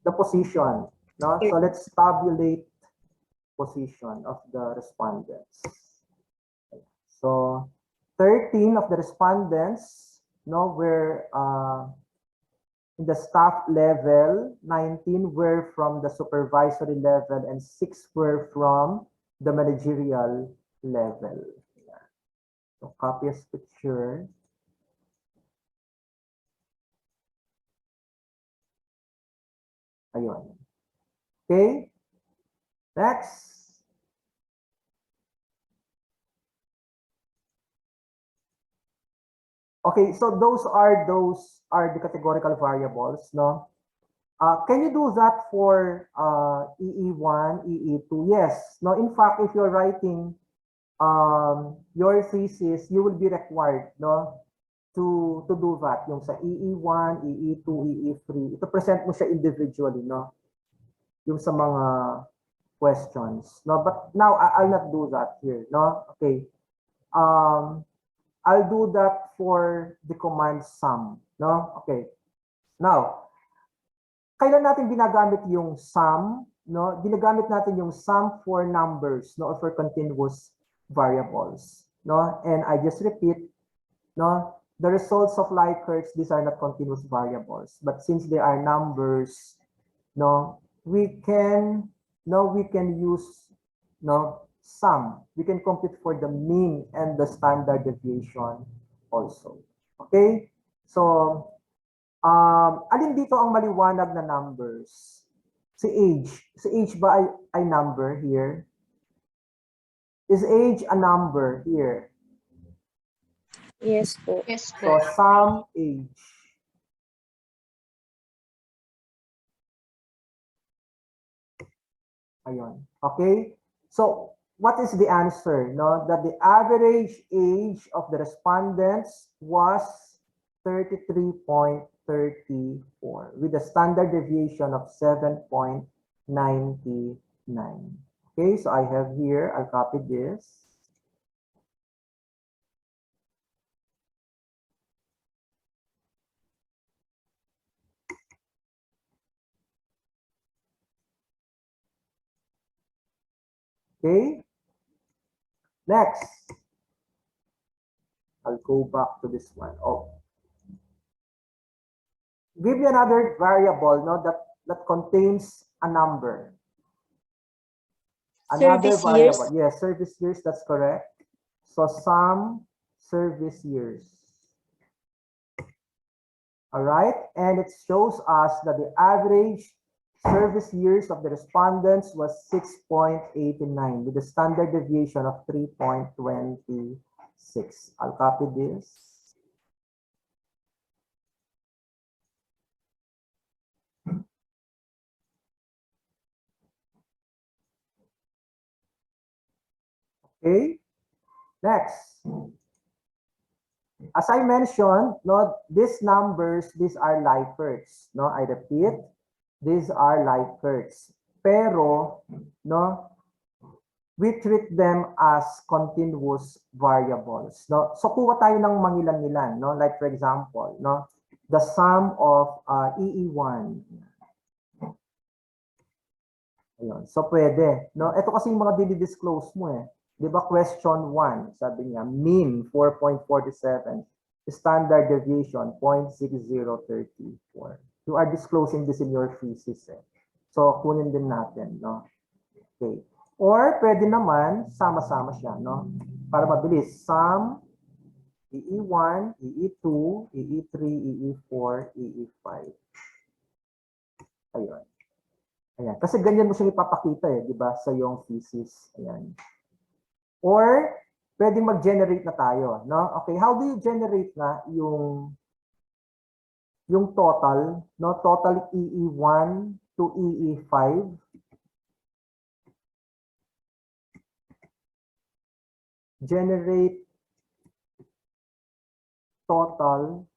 Speaker 1: The position. No? So let's tabulate position of the respondents. So 13 of the respondents no, were in the staff level, 19 were from the supervisory level, and 6 were from the managerial level. So copy as picture. Ayun. Okay. Next. Okay, so those are the categorical variables, no? Can you do that for EE1, EE2? Yes. No, in fact, if you're writing your thesis, you will be required, no, to do that. Yung sa EE1, EE2, EE3, ito present mo siya individually, no? Yung sa mga questions, no? But now I'll not do that here, no? Okay. I'll do that for the command sum, no? Okay. Now, kailan natin ginagamit yung sum, no? Ginagamit natin yung sum for numbers, no, or for continuous variables, no? And I just repeat, no? The results of Likert, these are not continuous variables, but since they are numbers, no, we can use, no, sum. We can compute for the mean and the standard deviation also. Okay, so Alin dito ang maliwanag na numbers? Si age. Si age ba ay number here? Is age a number here?
Speaker 3: Yes po.
Speaker 5: Yes
Speaker 1: So,
Speaker 5: po.
Speaker 1: some age. Ayun. Okay? So, what is the answer? No? That the average age of the respondents was 33.34 with a standard deviation of 7.99. Okay, so I have here, I'll copy this. Okay, next. I'll go back to this one. Oh, give me another variable, no, that contains a number. Another
Speaker 3: Service years.
Speaker 1: variable. Yes, service years, that's correct. So some service years. All right, and it shows us that the average service years of the respondents was 6.89 with a standard deviation of 3.26. I'll copy this. Okay, next. As I mentioned, no, these numbers, these are Likert. No, I repeat, these are Likert. Pero, no, we treat them as continuous variables. No, so kuha tayo ng mangilan-ngilan. No, like for example, no, the sum of EE1. Ayun. So pwede, no? Ito kasi yung mga dinidisclose mo eh. 'Di ba question 1, sabi niya mean 4.47, standard deviation 0.6034. You are disclosing this in your thesis eh. So kunin din natin, no? Okay. Or pwede naman sama-sama siya, no? Para mabilis, sum EE1, EE2, EE3, EE4, EE5. Ayun. Ayan. Kasi ganyan mo siya ipapakita eh, di ba, sa iyong thesis. Ayan. Or, pwedeng mag-generate na tayo, no? Okay, how do you generate na yung total, no? Total EE1 to EE5. Generate total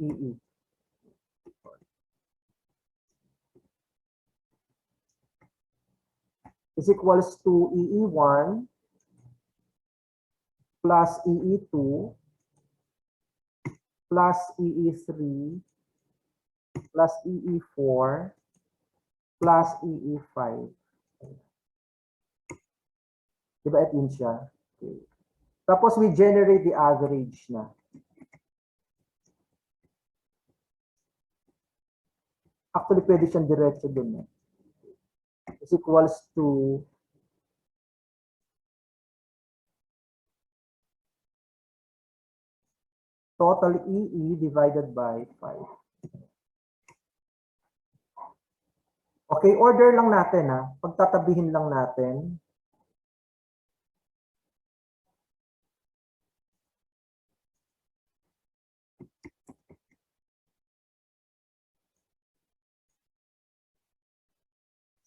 Speaker 1: EE. Is equals to EE1 plus EE2 plus EE3 plus EE4 plus EE5. Diba ito yun siya? Okay. Tapos we generate the average na. Actually, pwede siyang diretso dun eh. Is equals to total EE divided by 5. Okay, order lang natin ha. Pagtatabihin lang natin.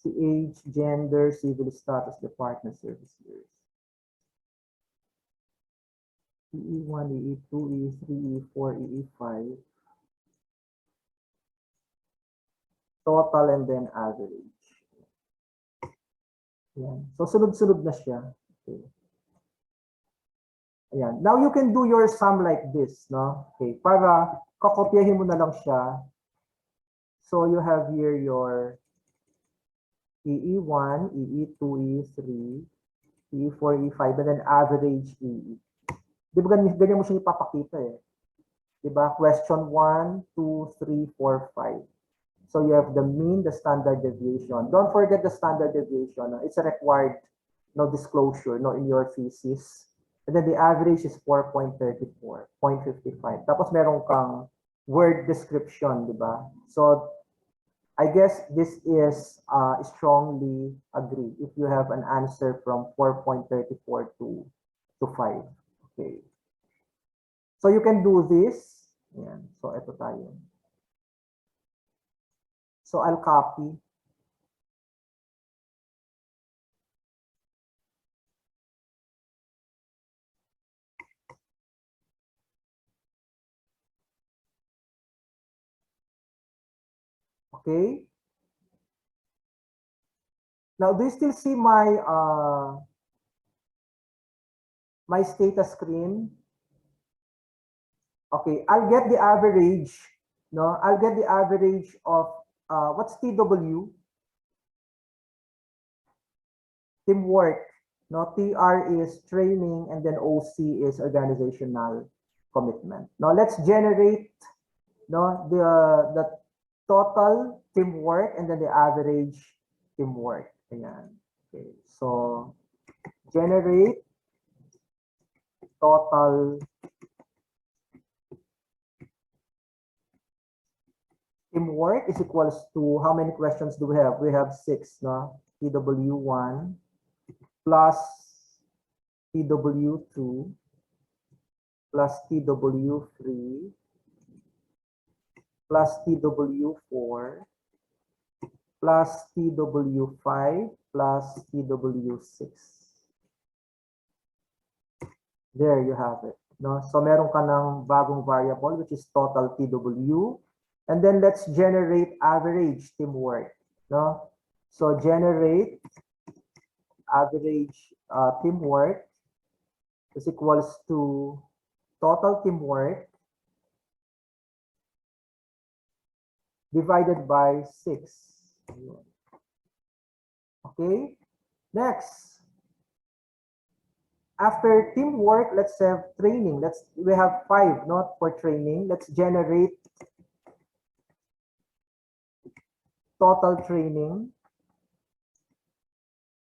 Speaker 1: Si age, gender, civil status, department, service years. EE1, EE2, EE3, EE4, EE5. Total and then average. Ayan. So, sunod-sunod na siya. Okay. Ayan. Now, you can do your sum like this, no? Okay. Para kakopyahin mo na lang siya. So, you have here your EE1, EE2, EE3, EE4, EE5, and then average EE. Di ba ganyan mo siya ipapakita eh. Di ba? Question 1, 2, 3, 4, 5. So you have the mean, the standard deviation. Don't forget the standard deviation. It's a required disclosure in your thesis. And then the average is 4.34, 0.55. Tapos meron kang word description, di ba? So I guess this is strongly agree if you have an answer from 4.34 to 5. Okay. So you can do this. Yan. So ito tayo. So I'll copy. Okay. Now, do you still see my my status screen? Okay, I'll get the average. No, I'll get the average of what's TW? Teamwork. No, TR is training, and then OC is organizational commitment. Now let's generate the total teamwork and then the average teamwork. Ayan. Okay, so generate total teamwork is equals to how many questions do we have? We have 6, no? TW1 plus TW2 plus TW3 plus TW4 plus TW5 plus TW6. There you have it. No? So meron ka ng bagong variable which is total TW. And then let's generate average teamwork. No? So generate average teamwork is equals to total teamwork divided by 6. Okay, next. After teamwork, let's have training. We have 5 not for training. Let's generate total training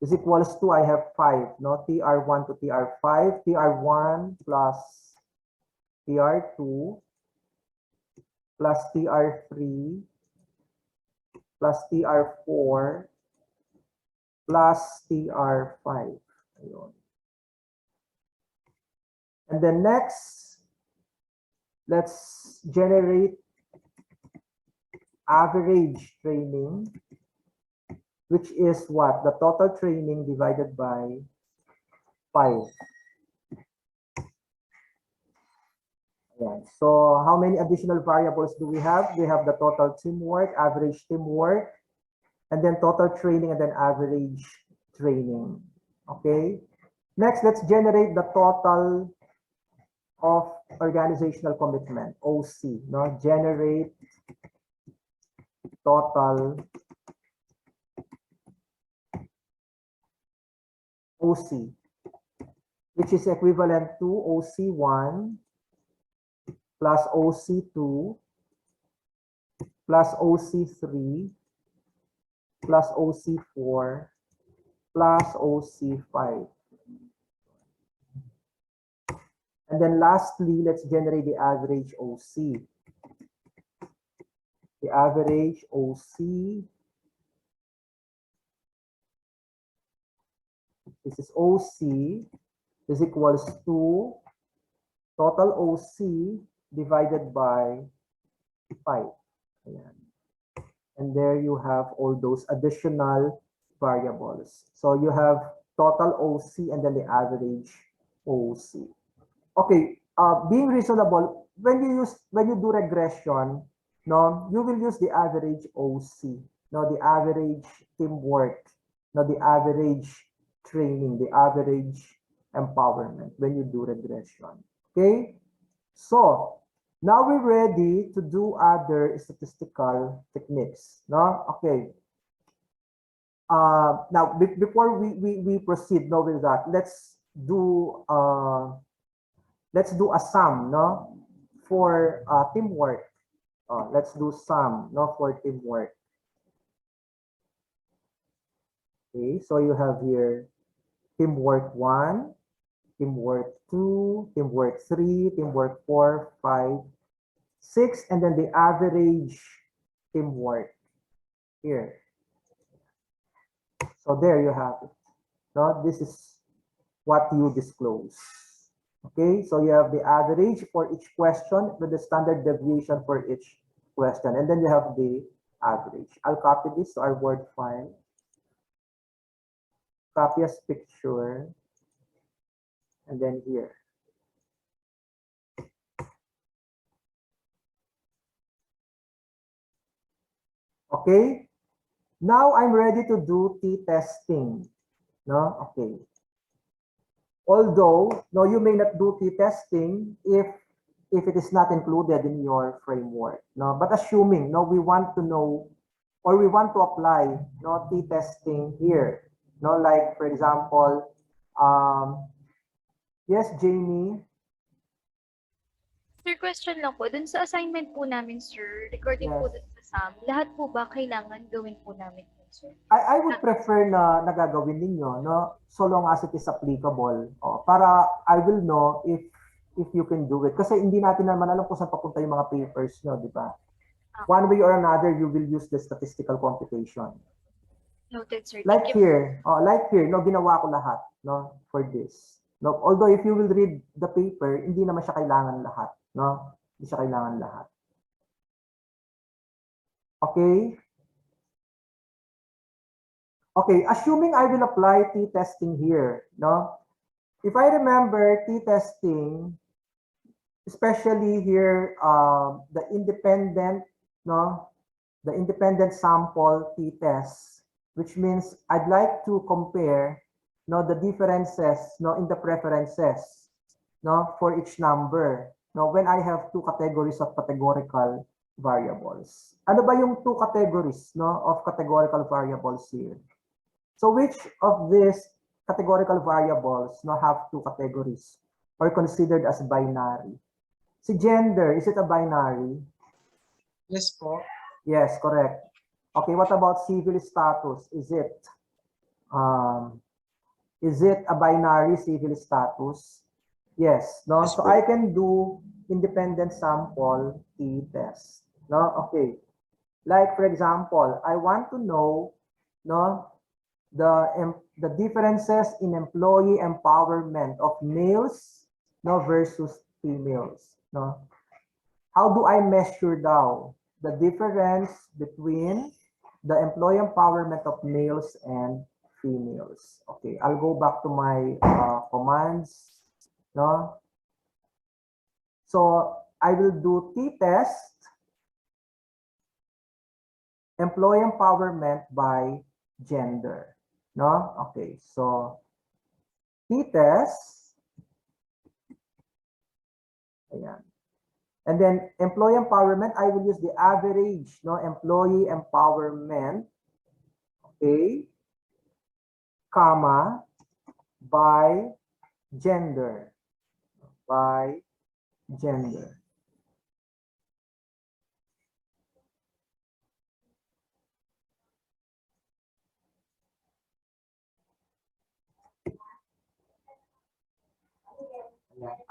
Speaker 1: is equals to, I have 5, no? TR1 to TR5, TR1 plus TR2 plus TR3 plus TR4 plus TR5. Ayun. And then next, let's generate average training, which is what? The total training divided by 5. Yeah. So how many additional variables do we have? We have the total teamwork, average teamwork, and then total training, and then average training. Okay. Next, let's generate the total of organizational commitment, OC. No? Generate total OC, which is equivalent to OC1 plus OC2 plus OC3 plus OC4 plus OC5. And then lastly, let's generate the average OC. The average OC, this is OC, is equals to total OC divided by 5. Ayan. And there you have all those additional variables. So you have total OC and then the average OC. Okay, being reasonable, when you do regression, no, you will use the average OC, no, the average teamwork, no, the average training, the average empowerment when you do regression. Okay, so now we're ready to do other statistical techniques. No, okay. Now before we proceed, no, with that, let's do a sum, no, for teamwork. Let's do sum, no, for teamwork. Okay, so you have here teamwork 1, teamwork 2, teamwork 3, teamwork 4, 5, 6, and then the average teamwork here. So there you have it. No, this is what you disclose. Okay, so you have the average for each question with the standard deviation for each question, and then you have the average. I'll copy this to our Word file. Copy as picture, and then here. Okay, now I'm ready to do t-testing. No, okay. Although, no, you may not do t-testing if it is not included in your framework. No, but assuming, no, we want to know or we want to apply, no, t-testing here. No, like for example, yes, Jamie.
Speaker 3: Sir, question lang po. Dun sa assignment po namin, sir, recording po
Speaker 1: Yes.
Speaker 3: dun sa SAM, lahat po ba kailangan gawin po namin po, sir?
Speaker 1: I would prefer na nagagawin ninyo, no, so long as it is applicable. Oh, para I will know if you can do it. Kasi hindi natin naman alam kung saan papunta yung mga papers nyo, di ba? One way or another, you will use the statistical computation.
Speaker 3: Noted, sir.
Speaker 1: Like
Speaker 3: Thank you.
Speaker 1: here, no, ginawa ko lahat, no, for this. No, although if you will read the paper, hindi naman siya kailangan lahat, no? Hindi siya kailangan lahat. Okay? Okay, assuming I will apply t-testing here, no? If I remember t-testing, especially here, the independent, no, the independent sample t-test, which means I'd like to compare, no, the differences, no, in the preferences, no, for each number, no, when I have two categories of categorical variables. Ano ba yung two categories, no, of categorical variables here? So which of these categorical variables, no, have two categories or considered as binary? Si gender, is it a binary?
Speaker 6: Yes po.
Speaker 1: Yes, correct. Okay, what about civil status? Is it a binary civil status? Yes, no?
Speaker 6: Yes
Speaker 1: So
Speaker 6: po.
Speaker 1: I can do independent sample t-test. No? Okay. Like for example, I want to know, no, the differences in employee empowerment of males, no, versus females, no? How do I measure now the difference between the employee empowerment of males and females? Okay, I'll go back to my commands, no? So I will do t-test employee empowerment by gender. No? Okay, so t-test. Ayan. And then employee empowerment, I will use the average, no, employee empowerment, okay, comma, by gender, by gender.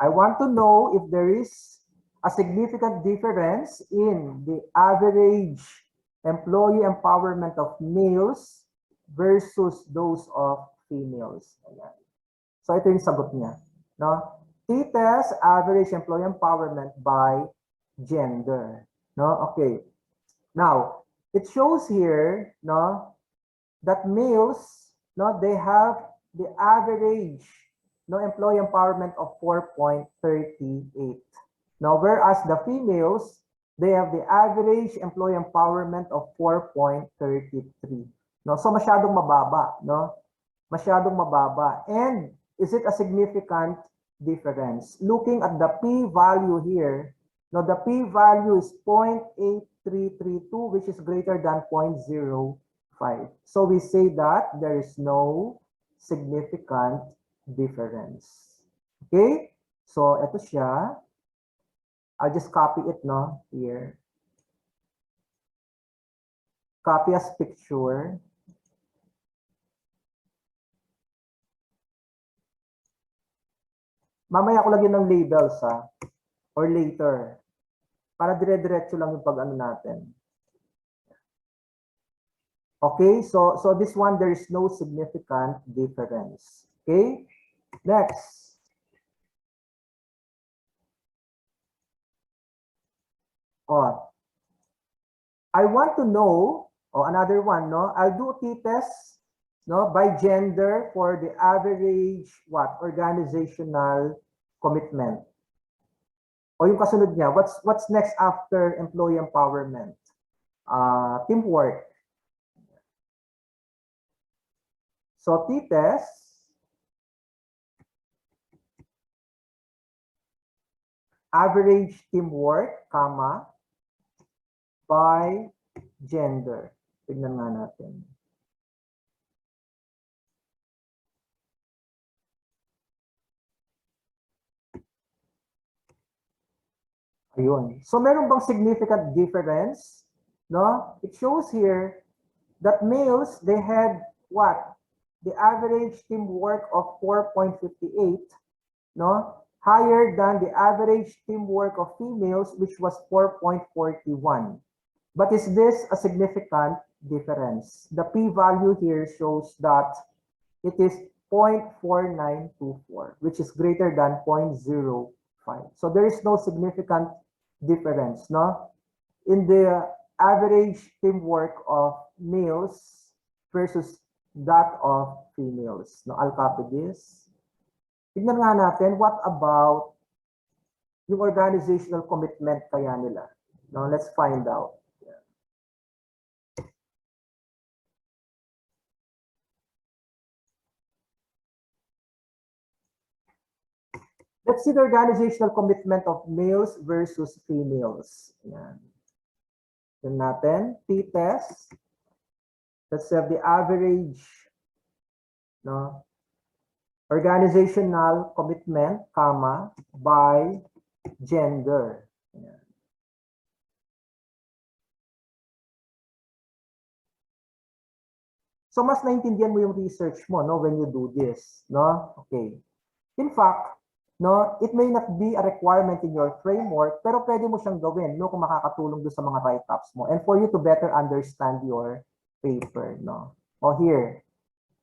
Speaker 1: I want to know if there is a significant difference in the average employee empowerment of males versus those of females. Ayan. So ito yung sagot niya. No? T-test average employee empowerment by gender. No? Okay. Now, it shows here, no, that males, no, they have the average, no, employee empowerment of 4.38. Now, whereas the females, they have the average employee empowerment of 4.33. No, so masyadong mababa, no? Masyadong mababa. And is it a significant difference? Looking at the p-value here, no, the p-value is 0.8332, which is greater than 0.05. So we say that there is no significant difference. Okay? So ito siya. I'll just copy it, no, here. Copy as picture. Mamaya ko lagyan ng labels, ha? Or later. Para dire-diretso lang yung pag-ano natin. Okay, so this one, there is no significant difference. Okay, next. Oh, I want to know, another one, no? I'll do t-test, no, by gender for the average, organizational commitment. O yung kasunod niya, what's next after employee empowerment? Teamwork. So t-test, average teamwork, comma, by gender. Tignan nga natin. Ayun. So meron bang significant difference? No? It shows here that males, they had what? The average teamwork of 4.58, no? Higher than the average teamwork of females, which was 4.41. But is this a significant difference? The p-value here shows that it is 0.4924, which is greater than 0.05. So there is no significant difference, no? In the average teamwork of males versus that of females. No, I'll copy this. Tignan nga natin, what about yung organizational commitment kaya nila? No, let's find out. Let's see the organizational commitment of males versus females. Yan. Yan natin, t-test. Let's have the average, no, organizational commitment, comma, by gender. Yan. So mas naintindihan mo yung research mo, no, when you do this, no? Okay. In fact, no, it may not be a requirement in your framework, pero pwede mo siyang gawin, no, kung makakatulong doon sa mga write-ups mo and for you to better understand your paper, no. O here,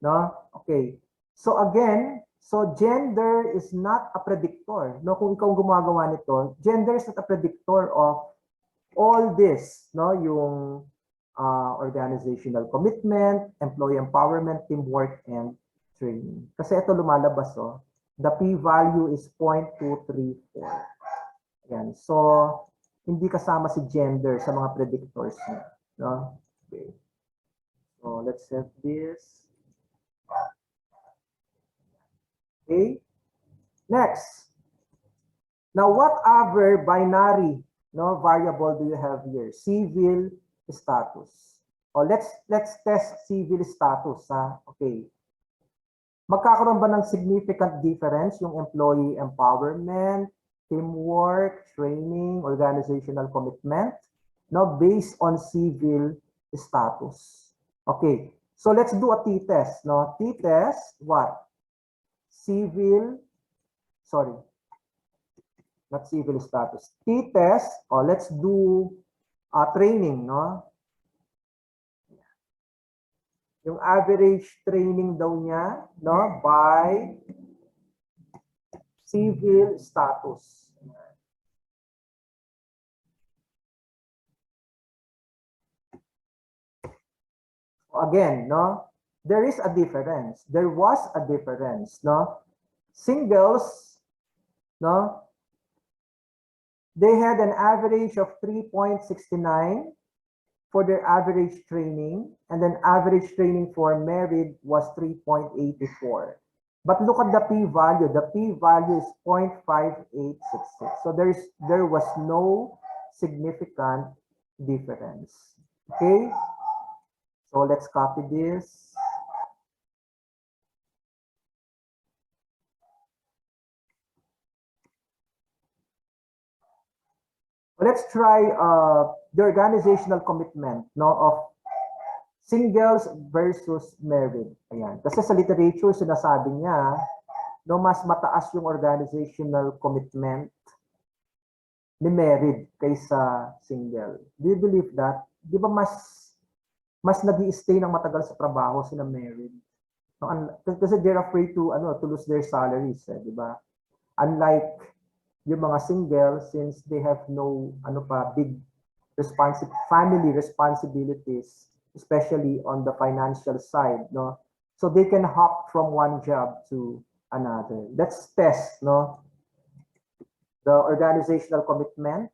Speaker 1: no? Okay. So again, so gender is not a predictor, no? Kung ikaw gumagawa nito, gender is not a predictor of all this, no? Yung organizational commitment, employee empowerment, teamwork, and training. Kasi ito lumalabas, oh. The p-value is 0.234. Yan. So, hindi kasama si gender sa mga predictors niya. No? Okay. So, let's set this. Okay. Next. Now, what other binary, no, variable do you have here? Civil status. Let's test civil status. Okay. Magkakaroon ba ng significant difference yung employee empowerment, teamwork, training, organizational commitment, no, based on civil status? Okay, so let's do a t-test, no? T-test, what? Civil, sorry, not civil status. T-test, let's do training, no? Yung average training daw niya, no, by civil status. Again, no, there is a difference. There was a difference, no. Singles, no, they had an average of 3.69 for their average training, and then average training for married was 3.84. But look at the p-value. The p-value is 0.5866. So there was no significant difference. Okay? So let's copy this. Let's try the organizational commitment, no, of singles versus married. Ayan. Kasi sa literature, sinasabi niya, no, mas mataas yung organizational commitment ni married kaysa single. Do you believe that? Di ba mas nag-i-stay ng matagal sa trabaho sila married? No, kasi they're afraid to lose their salaries, di ba? Unlike yung mga single, since they have no big family responsibilities, especially on the financial side, no? So they can hop from one job to another. Let's test, no? The organizational commitment,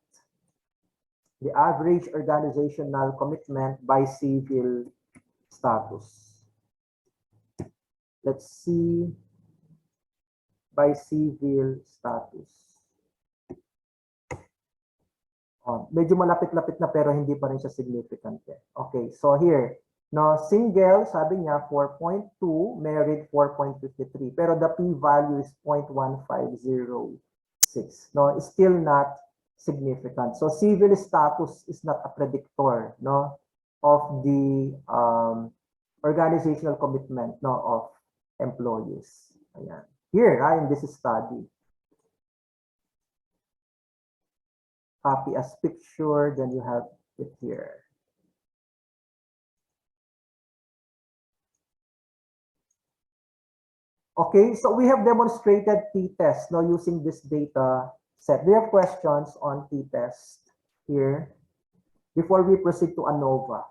Speaker 1: the average organizational commitment by civil status. Let's see by civil status. Oh, medyo malapit-lapit na pero hindi pa rin siya significant. Okay, so here, no, single, sabi niya 4.2, married 4.53, pero the p-value is 0.1506. No, it's still not significant. So civil status is not a predictor, no, of the organizational commitment, no, of employees. Ayan. Here, in this study, copy as picture, then you have it here. Okay, so we have demonstrated t-test now using this data set. Do you have questions on t-test here before we proceed to Anova?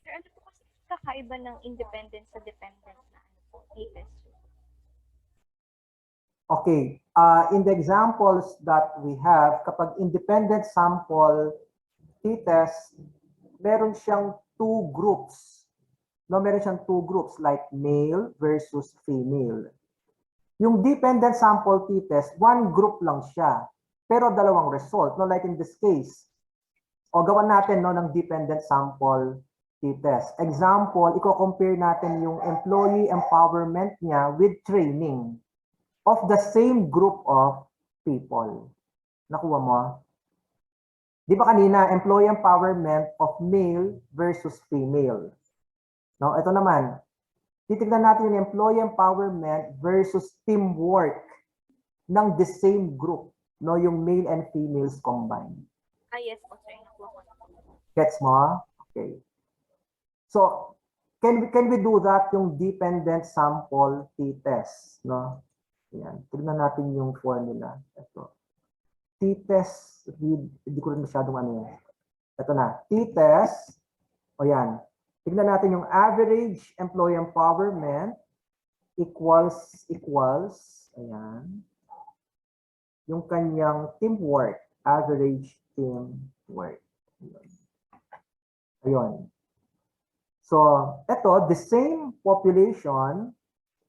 Speaker 3: Sir, ano po kasi kakaiba ng independent sa dependent na t-test?
Speaker 1: Okay, in the examples that we have, kapag independent sample t-test, meron siyang two groups. No, meron siyang two groups like male versus female. Yung dependent sample t-test, one group lang siya, pero dalawang result. No, like in this case, o gawan natin no ng dependent sample t-test. Example, i-compare natin yung employee empowerment niya with training of the same group of people. Nakuha mo? Di ba kanina, employee empowerment of male versus female. No, ito naman. Titignan natin yung employee empowerment versus teamwork ng the same group, no, yung male and females combined.
Speaker 3: Yes po, sir. Nakuha ko na po.
Speaker 1: Gets mo? Okay. So, can we do that yung dependent sample t-test, no? Yan. Tignan natin yung formula. Ito. T-test, hindi ko rin masyadong ano yan. Ito na. T-test. O yan. Tignan natin yung average employee empowerment equals. Ayan. Yung kanyang teamwork. Average teamwork. Ayun. So, ito, the same population,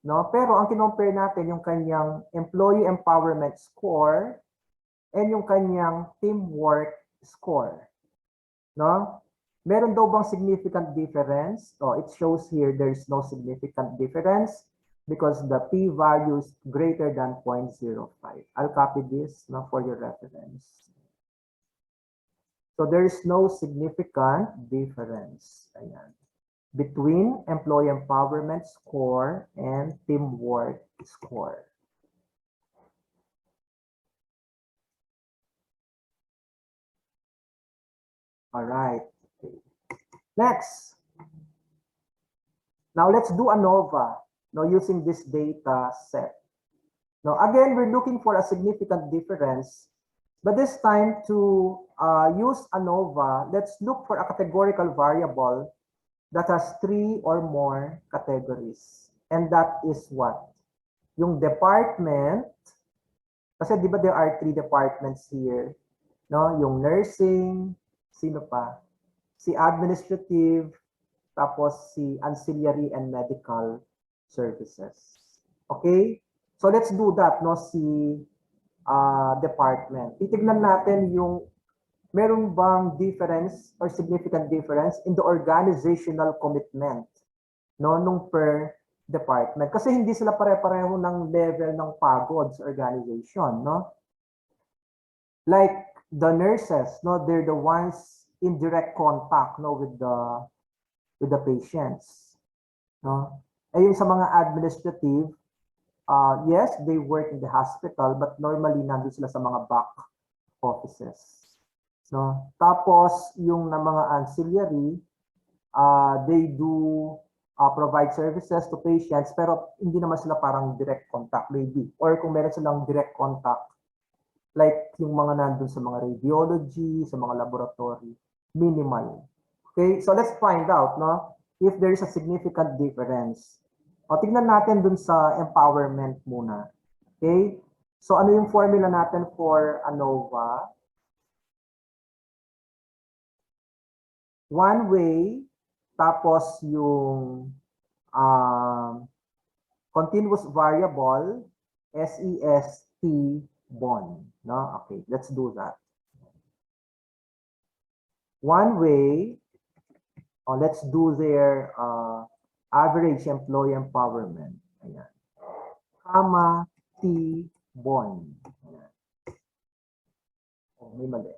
Speaker 1: no? Pero ang kinompare natin yung kanyang employee empowerment score and yung kanyang teamwork score. No? Meron daw bang significant difference? So it shows here there's no significant difference because the p-value is greater than 0.05. I'll copy this now for your reference. So there's no significant difference. Ayan. Between employee empowerment score and teamwork score. All right. Okay. Next. Now let's do Anova. Now using this data set. Now again, we're looking for a significant difference, but this time to use Anova, let's look for a categorical variable that has 3 or more categories. And that is what? Yung department, kasi di ba there are 3 departments here, no? Yung nursing, sino pa? Si administrative, tapos si ancillary and medical services. Okay? So let's do that, no? Si department. Titignan natin yung meron bang difference or significant difference in the organizational commitment, no, nung per department. Kasi hindi sila pare-pareho ng level ng pagod sa organization, no? Like the nurses, no, they're the ones in direct contact, no, with the patients, no? Eh yung sa mga administrative, yes, they work in the hospital, but normally nandun sila sa mga back offices. No? Tapos, yung na mga ancillary, they do provide services to patients, pero hindi naman sila parang direct contact, maybe. Or kung meron silang direct contact, like yung mga nandun sa mga radiology, sa mga laboratory, minimal. Okay, so let's find out, no, if there is a significant difference. O, tignan natin dun sa empowerment muna. Okay, so ano yung formula natin for Anova? One way, tapos yung continuous variable, SEST bond. No? Okay, let's do that. One way, let's do their average employee empowerment. Ayan. Comma T bond. Ayan. Oh, may mali.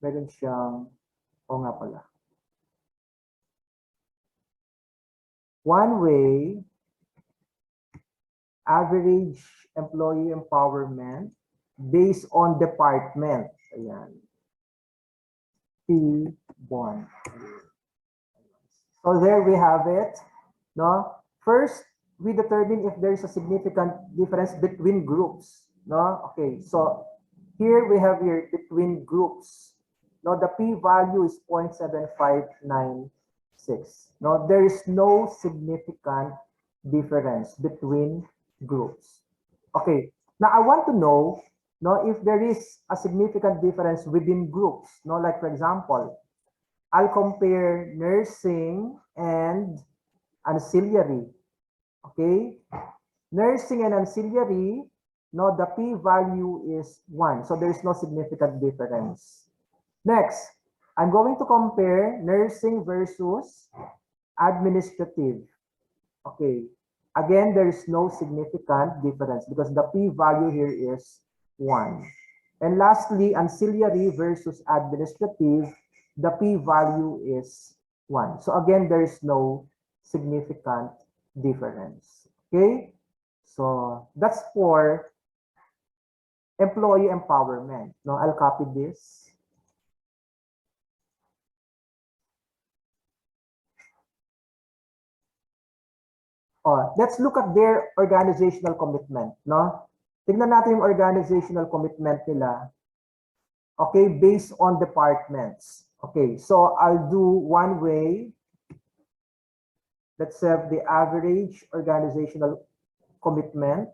Speaker 1: Meron siyang, nga pala. One way, average employee empowerment based on department. Ayan. T bond. So there we have it. No? First, we determine if there is a significant difference between groups. No? Okay, so here we have here between groups. No, the p-value is 0.7596. No, there is no significant difference between groups. Okay, now I want to know, no, if there is a significant difference within groups. No, like for example, I'll compare nursing and ancillary. Okay, nursing and ancillary, no, the p-value is 1, so there is no significant difference. Next, I'm going to compare nursing versus administrative. Okay, again, there is no significant difference because the p-value here is 1. And lastly, ancillary versus administrative, the p-value is 1. So again, there is no significant difference. Okay, so that's for employee empowerment. No, I'll copy this. Let's look at their organizational commitment, no? Tignan natin yung organizational commitment nila. Okay, based on departments. Okay, so I'll do one way. Let's have the average organizational commitment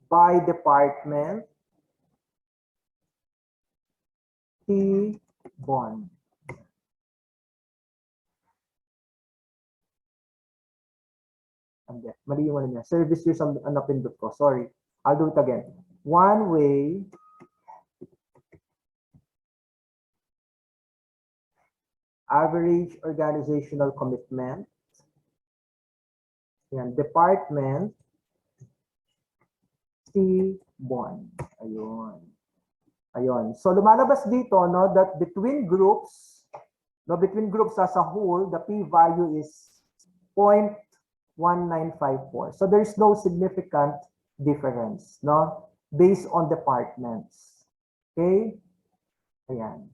Speaker 1: by department. T bond. Mali yung ano niya. Service years ang napindot ko. Sorry. I'll do it again. One way average organizational commitment. Yan. Department T bond. Ayun. Ayun. So lumalabas dito, no, that between groups as a whole, the p-value is 0.1954. So there's no significant difference, no, based on departments. Okay? Ayan.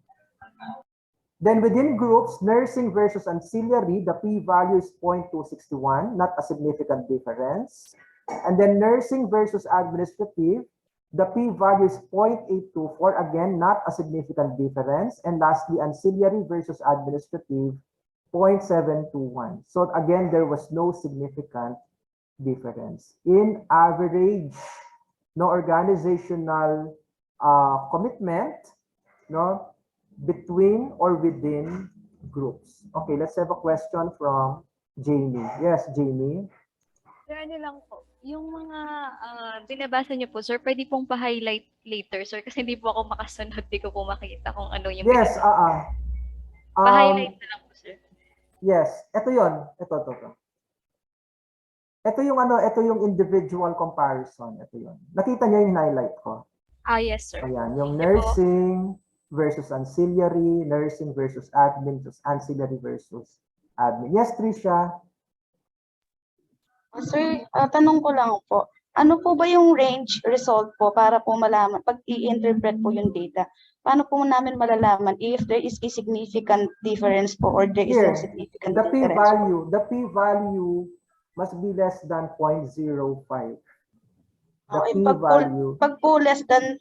Speaker 1: Then within groups, nursing versus ancillary, the p-value is 0.261, not a significant difference. And then nursing versus administrative, the p-value is 0.824, again, not a significant difference. And lastly, ancillary versus administrative, 0.721. So again, there was no significant difference. In average, no organizational commitment, no, between or within groups. Okay, let's have a question from Jamie. Yes, Jamie.
Speaker 3: Sir, ano lang po, yung mga binabasa niyo po, sir, pwede pong pa-highlight later, sir, kasi hindi po ako makasunod, di ko po makita kung ano yung
Speaker 1: Yes,
Speaker 3: pa-highlight na lang po, sir.
Speaker 1: Yes, ito 'yon. Ito. Ito yung ano, ito yung individual comparison. Ito 'yon. Nakita niyo yung highlight ko?
Speaker 3: Yes, sir.
Speaker 1: Ayan, yung nursing versus ancillary, nursing versus admin versus ancillary versus admin. Yes, Tricia.
Speaker 7: Sir, tanong ko lang po, ano po ba yung range result po para po malaman, pag i-interpret po yung data, paano po namin malalaman if there is a significant difference po or there is
Speaker 1: Here,
Speaker 7: a significant
Speaker 1: the
Speaker 7: difference po?
Speaker 1: p-value must be less than 0.05. The
Speaker 7: Okay,
Speaker 1: p-value,
Speaker 7: pag po less than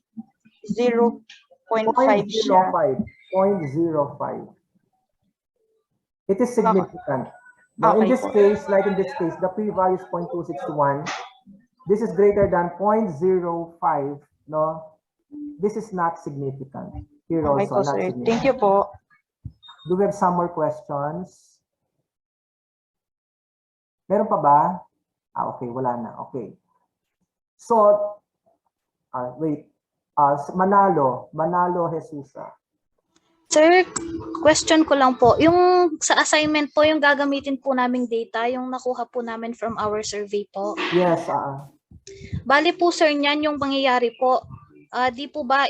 Speaker 7: 0.5 siya,
Speaker 1: 0.05. It is significant. Now, in
Speaker 7: Okay
Speaker 1: this
Speaker 7: po.
Speaker 1: case, like in this case, the p-value is 0.261. This is greater than 0.05. No, this is not significant. Here
Speaker 7: Okay
Speaker 1: also
Speaker 7: po,
Speaker 1: not
Speaker 7: sir.
Speaker 1: significant.
Speaker 7: Thank you po.
Speaker 1: Do we have some more questions? Meron pa ba? Okay, wala na. Okay. So, wait. Manalo Jesusa.
Speaker 5: Sir, question ko lang po. Yung sa assignment po, yung gagamitin po naming data, yung nakuha po namin from our survey po.
Speaker 1: Yes,
Speaker 5: Bali po sir niyan yung pangyayari po. Di po ba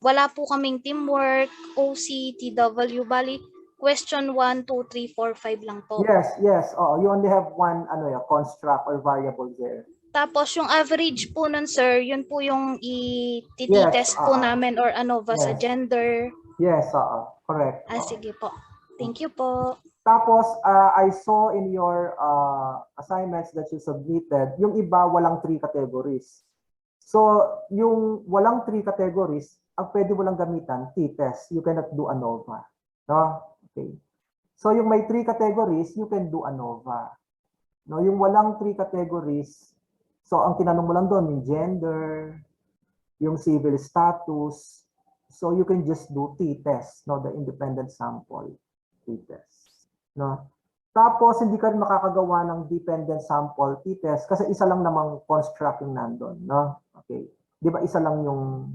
Speaker 5: wala po kaming teamwork, OC, TW, bali question 1, 2, 3, 4, 5 lang po.
Speaker 1: yes. You only have one construct or variable there.
Speaker 5: Tapos yung average po nun sir, yun po yung i-test po namin or Anova sa
Speaker 1: Yes.
Speaker 5: gender.
Speaker 1: Yes, correct.
Speaker 5: Sige po. Thank you po.
Speaker 1: Tapos, I saw in your assignments that you submitted, yung iba walang 3 categories. So, yung walang 3 categories, ang pwede mo lang gamitan, t-test. You cannot do ANOVA. No? Okay. So, yung may 3 categories, you can do ANOVA. No, yung walang 3 categories, so ang tinanong mo lang doon, yung gender, yung civil status, so you can just do t-test, no, the independent sample t-test. No? Tapos, hindi ka rin makakagawa ng dependent sample t-test kasi isa lang namang construct yung nandun. No? Okay. Di ba isa lang yung,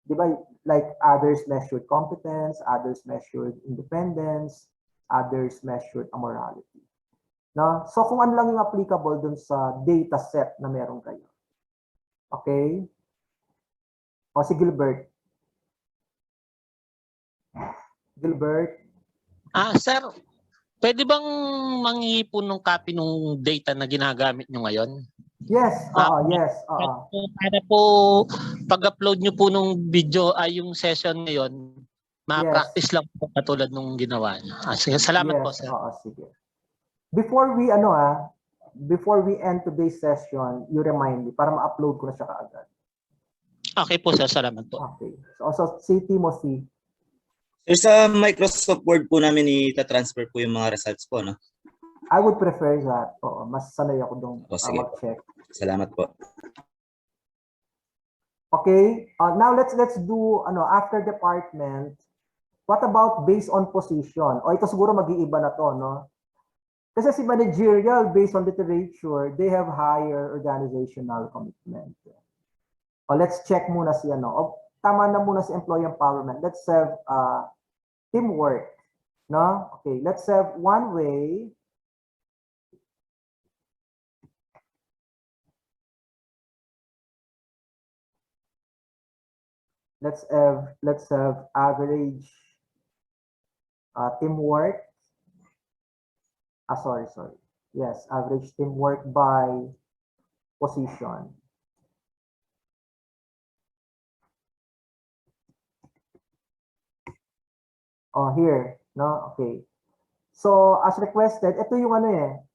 Speaker 1: di ba, like others measured competence, others measured independence, others measured amorality. No? So, kung ano lang yung applicable dun sa data set na meron kayo. Okay? O si Gilbert. Gilbert.
Speaker 2: Sir, pwede bang mangihipon ng copy ng data na ginagamit nyo ngayon?
Speaker 1: Yes, yes.
Speaker 2: Para po, pag-upload nyo po nung video ay yung session ngayon, ma-practice lang po katulad nung ginawa nyo. Sige, salamat po, sir.
Speaker 1: Sige. Before we end today's session, you remind me para ma-upload ko na siya kaagad.
Speaker 2: Okay po, sir. Salamat po.
Speaker 1: Okay. So si Timothy.
Speaker 8: Sir, sa Microsoft Word po namin ita-transfer po yung mga results po, no?
Speaker 1: I would prefer that. Oo, mas sanay ako doon mag-check.
Speaker 8: Salamat po.
Speaker 1: Okay. Now let's do after department. What about based on position? O ito siguro mag-iiba na to, no? Kasi si managerial, based on literature, they have higher organizational commitment. O let's check muna si tama na muna si employee empowerment. Let's have teamwork. No? Okay, let's have one way. Let's have average teamwork. Sorry. Yes, average teamwork by position. Here, no? Okay. So, as requested, ito yung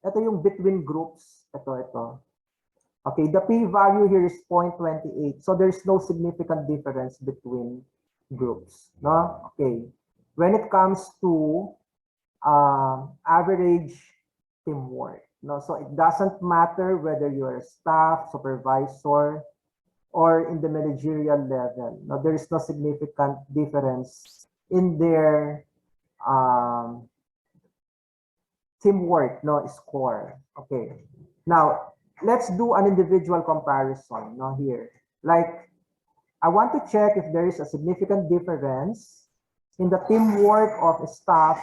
Speaker 1: ito yung between groups. Ito. Okay, the p-value here is 0.28. So, there's no significant difference between groups, no? Okay. When it comes to average teamwork, no? So, it doesn't matter whether you're a staff, supervisor, or in the managerial level. No, there is no significant difference in their teamwork, no, score. Okay. Now, let's do an individual comparison, no, here. Like, I want to check if there is a significant difference in the teamwork of staff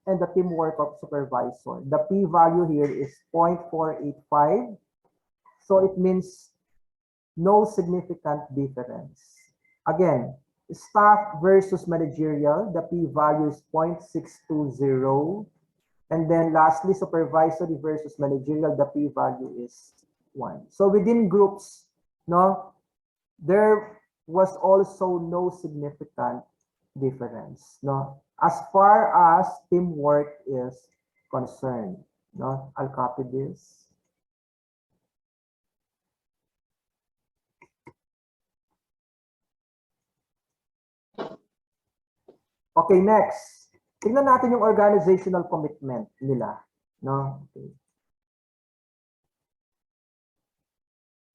Speaker 1: and the teamwork of supervisor. The p-value here is 0.485. So it means no significant difference. Again, staff versus managerial, the p-value is 0.620. And then lastly, supervisory versus managerial, the p-value is 1. So within groups, no, there was also no significant difference, no, as far as teamwork is concerned. No, I'll copy this. Okay, next. Tingnan natin yung organizational commitment nila, no? Okay.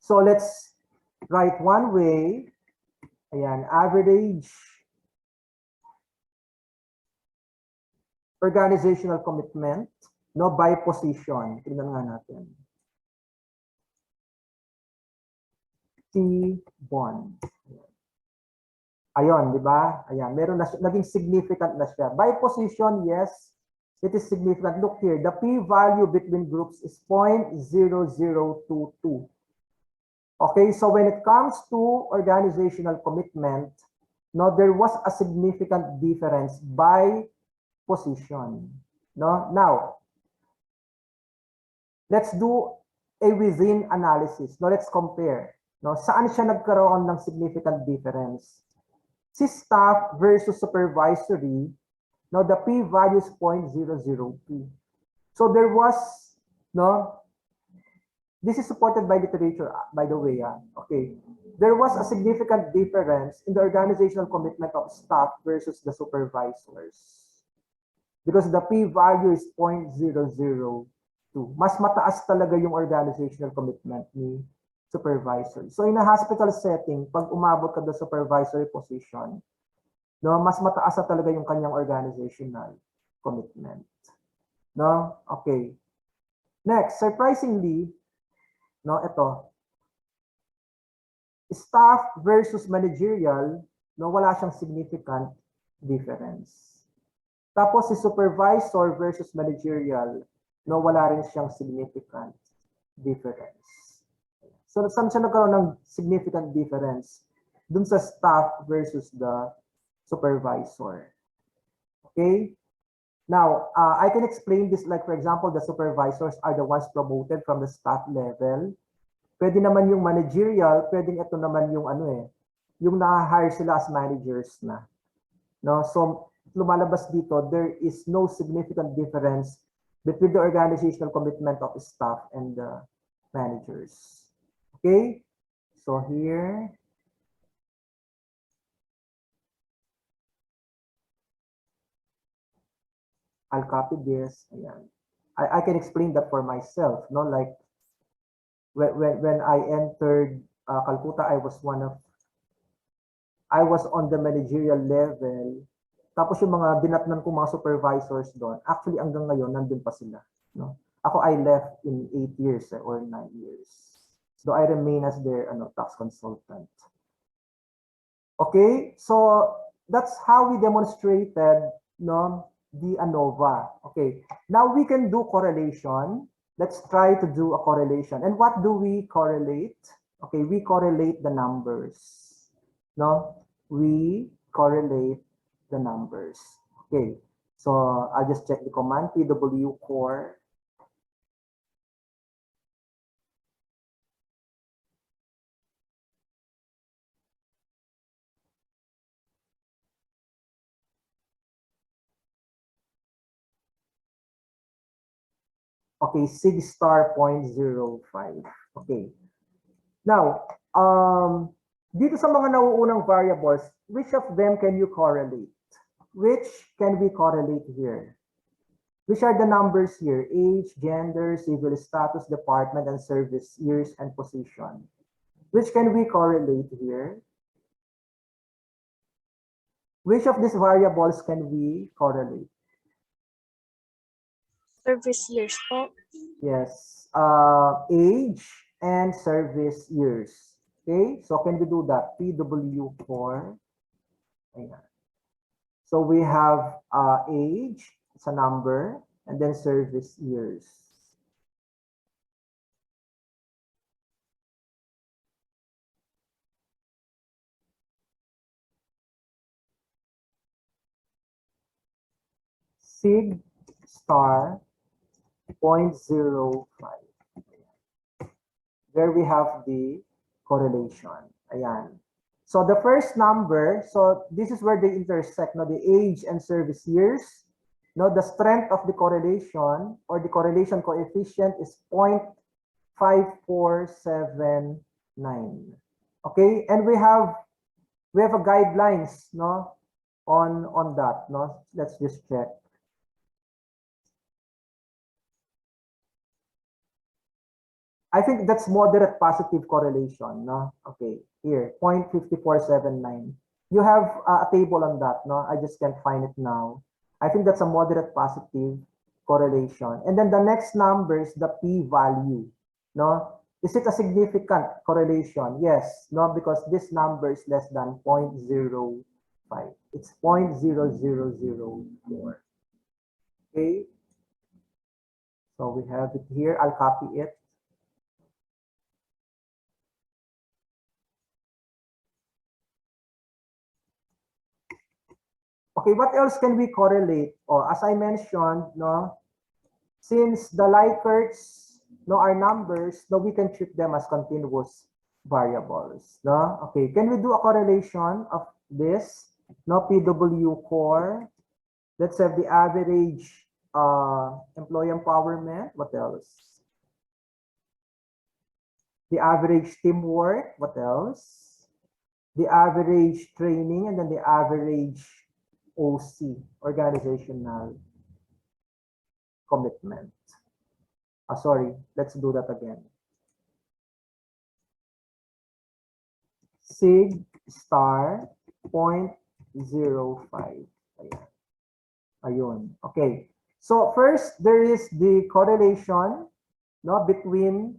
Speaker 1: So let's write one way. Ayan, average organizational commitment, no, by position. Tingnan nga natin. T-bond. Ayun, di ba? Ayan, meron na naging significant na siya. By position, yes, it is significant. Look here, the p-value between groups is 0.0022. Okay, so when it comes to organizational commitment, no, there was a significant difference by position. No, now let's do a within analysis. No, let's compare. No, saan siya nagkaroon ng significant difference? Si staff versus supervisory, no, the p-value is 0.002. So there was, no, this is supported by literature, by the way. Okay, there was a significant difference in the organizational commitment of staff versus the supervisors. Because the p-value is 0.002. Mas mataas talaga yung organizational commitment ni supervisor. So in a hospital setting, pag umabot ka do supervisory position, no, mas mataas na talaga yung kanyang organizational commitment. No? Okay. Next, surprisingly, no, ito. Staff versus managerial, no, wala siyang significant difference. Tapos si supervisor versus managerial, no, wala rin siyang significant difference. So saan siya nagkaroon ng significant difference? Dun sa staff versus the supervisor. Okay? Now, I can explain this like, for example, the supervisors are the ones promoted from the staff level. Pwede naman yung managerial, pwedeng ito naman yung yung na-hire sila as managers na. No? So, lumalabas dito, there is no significant difference between the organizational commitment of staff and the managers. Okay? So here, I'll copy this. Ayan. I can explain that for myself. No, like when I entered Calcutta, I was on the managerial level. Tapos yung mga dinatnan ko mga supervisors doon, actually hanggang ngayon nandun pa sila. No, ako I left in 8 years or 9 years. So I remain as their tax consultant. Okay, so that's how we demonstrated, no, the Anova. Okay, now we can do correlation. Let's try to do a correlation. And what do we correlate? Okay, we correlate the numbers. No, we correlate the numbers. Okay, so I'll just check the command pw core. Okay, sig star 0.05. Okay. Now, dito sa mga nauunang variables, which of them can you correlate? Which can we correlate here? Which are the numbers here? Age, gender, civil status, department, and service years and position. Which can we correlate here? Which of these variables can we correlate?
Speaker 5: Service years po.
Speaker 1: Yes, age and service years. Okay, so can we do that? PW4. Ayan. So we have age, it's a number, and then service years. sig star 0.05. There we have the correlation. Ayan. So the first number, so this is where they intersect, no, the age and service years. No, the strength of the correlation or the correlation coefficient is 0.5479. Okay, and we have a guidelines, no, on that, no. Let's just check. I think that's moderate positive correlation, no? Okay, here, 0.5479. You have a table on that, no? I just can't find it now. I think that's a moderate positive correlation. And then the next number is the p-value, no? Is it a significant correlation? Yes, no, because this number is less than 0.05. It's 0.0004. Okay? So we have it here. I'll copy it. Okay, what else can we correlate? Oh, as I mentioned, no, since the Likert, no, are numbers, no, we can treat them as continuous variables. No, okay. Can we do a correlation of this? No, PW core. Let's have the average employee empowerment. What else? The average teamwork. What else? The average training, and then the average OC, organizational commitment. Sorry, let's do that again. Sig star 0.05. Ayan. Ayun. Okay. So first, there is the correlation, no, between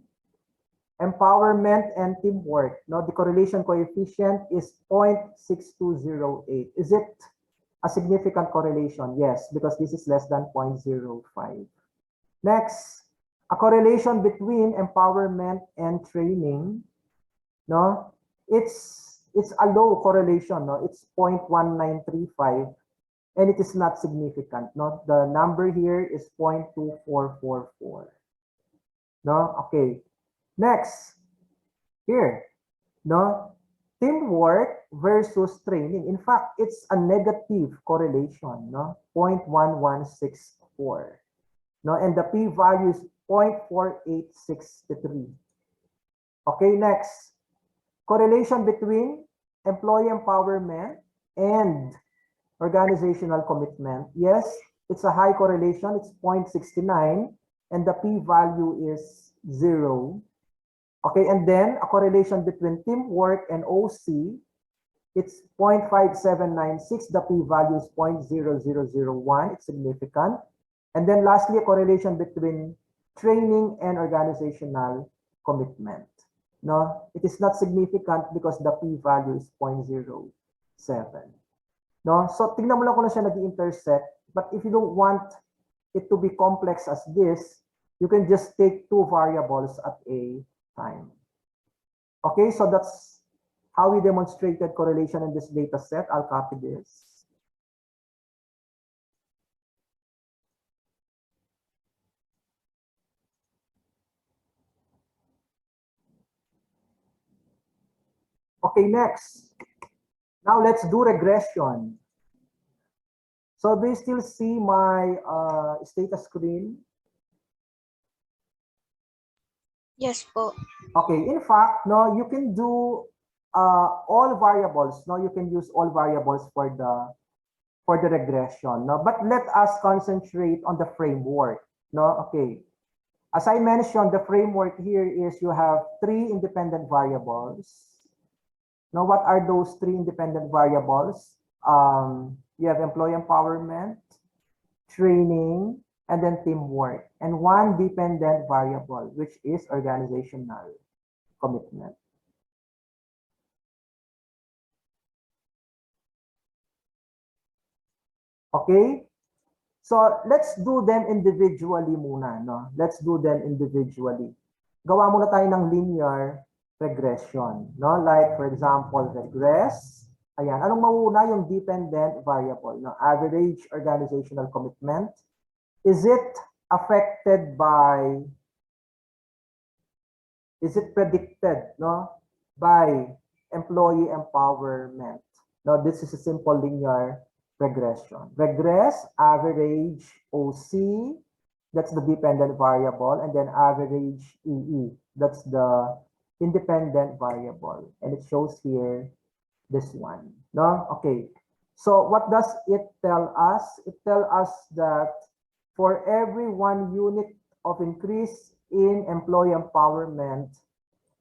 Speaker 1: empowerment and teamwork. No, the correlation coefficient is 0.6208. Is it a significant correlation? Yes, because this is less than 0.05. Next, a correlation between empowerment and training. No, it's a low correlation. No, it's 0.1935, and it is not significant. No, the number here is 0.2444. No, okay. Next, here, no, teamwork versus training. In fact, it's a negative correlation, no, 0.1164. No, and the p-value is 0.4863. Okay, next, correlation between employee empowerment and organizational commitment. Yes, it's a high correlation. It's 0.69, and the p-value is 0. Okay, and then a correlation between teamwork and OC, it's 0.5796. The p-value is 0.0001. It's significant. And then lastly, a correlation between training and organizational commitment. No, it is not significant because the p-value is 0.07. No, so tingnan mo lang kung na siya nag-intersect. But if you don't want it to be complex as this, you can just take two variables at a time. Okay, so that's how we demonstrated correlation in this data set. I'll copy this. Okay, next. Now let's do regression. So do you still see my Stata screen?
Speaker 5: Yes po.
Speaker 1: Okay, in fact, no, you can do all variables. No, you can use all variables for the regression. No, but let us concentrate on the framework. No, okay. As I mentioned, the framework here is you have 3 independent variables. Now, what are those 3 independent variables? You have employee empowerment, training, and then teamwork, and 1 dependent variable, which is organizational commitment. Okay, so let's do them individually muna. No? Let's do them individually. Gawa muna tayo ng linear regression. No? Like, for example, regress Ayan, anong mauuna? Yung dependent variable, no? Average organizational commitment. Is it affected by, is it predicted, no, by employee empowerment? Now, this is a simple linear regression. Regress, average OC, that's the dependent variable, and then average EE, that's the independent variable. And it shows here this one. No? Okay. So what does it tell us? It tells us that for every 1 unit of increase in employee empowerment,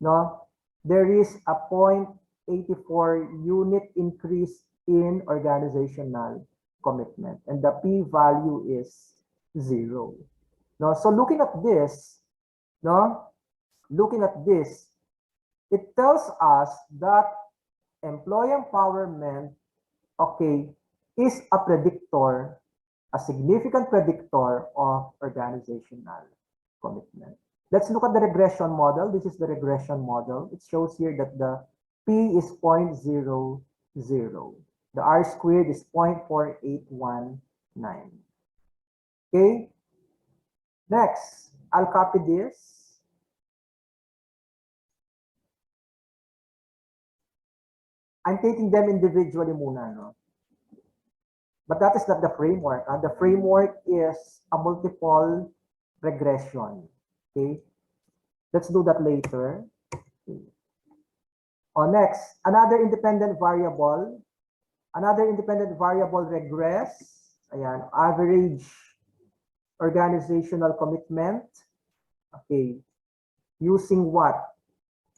Speaker 1: no, there is a 0.84 unit increase in organizational commitment, and the p-value is 0. No, so looking at this, no, looking at this, it tells us that employee empowerment, okay, is a predictor, a significant predictor of organizational commitment. Let's look at the regression model. This is the regression model. It shows here that the P is 0.00. The R squared is 0.4819. Okay. Next, I'll copy this. I'm taking them individually muna, no? But that is not the framework. The framework is a multiple regression. Okay. Let's do that later. Okay. Next, another independent variable. Another independent variable regress. Ayan, average organizational commitment. Okay. Using what?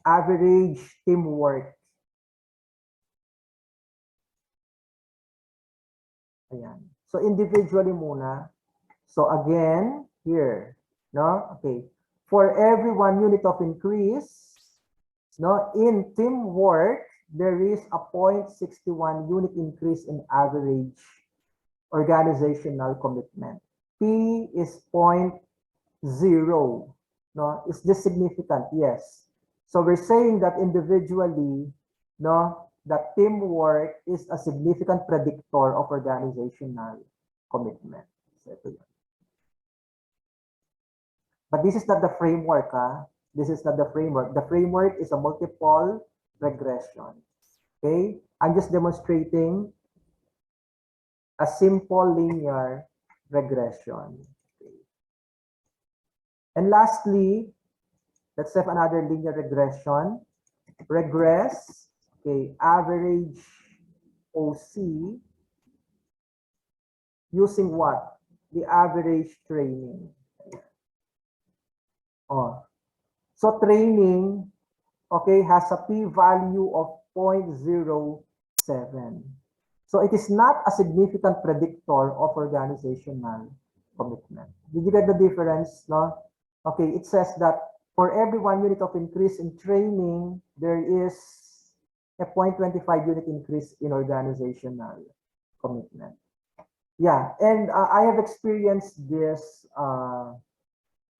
Speaker 1: Average teamwork. Ayan. So individually muna. So again, here, no? Okay. For every 1 unit of increase, no, in teamwork, there is a 0.61 unit increase in average organizational commitment. P is 0.0. No, is this significant? Yes. So we're saying that individually, no, that teamwork is a significant predictor of organizational commitment. So ito yun. But this is not the framework, ha? This is not the framework. The framework is a multiple regression. Okay? I'm just demonstrating a simple linear regression. Okay. And lastly, let's have another linear regression. Regress, okay, average OC using what? The average training. So training, okay, has a p-value of 0.07. So it is not a significant predictor of organizational commitment. Did you get the difference? No? Okay, it says that for every 1 unit of increase in training, there is a 0.25 unit increase in organizational commitment. Yeah, and I have experienced this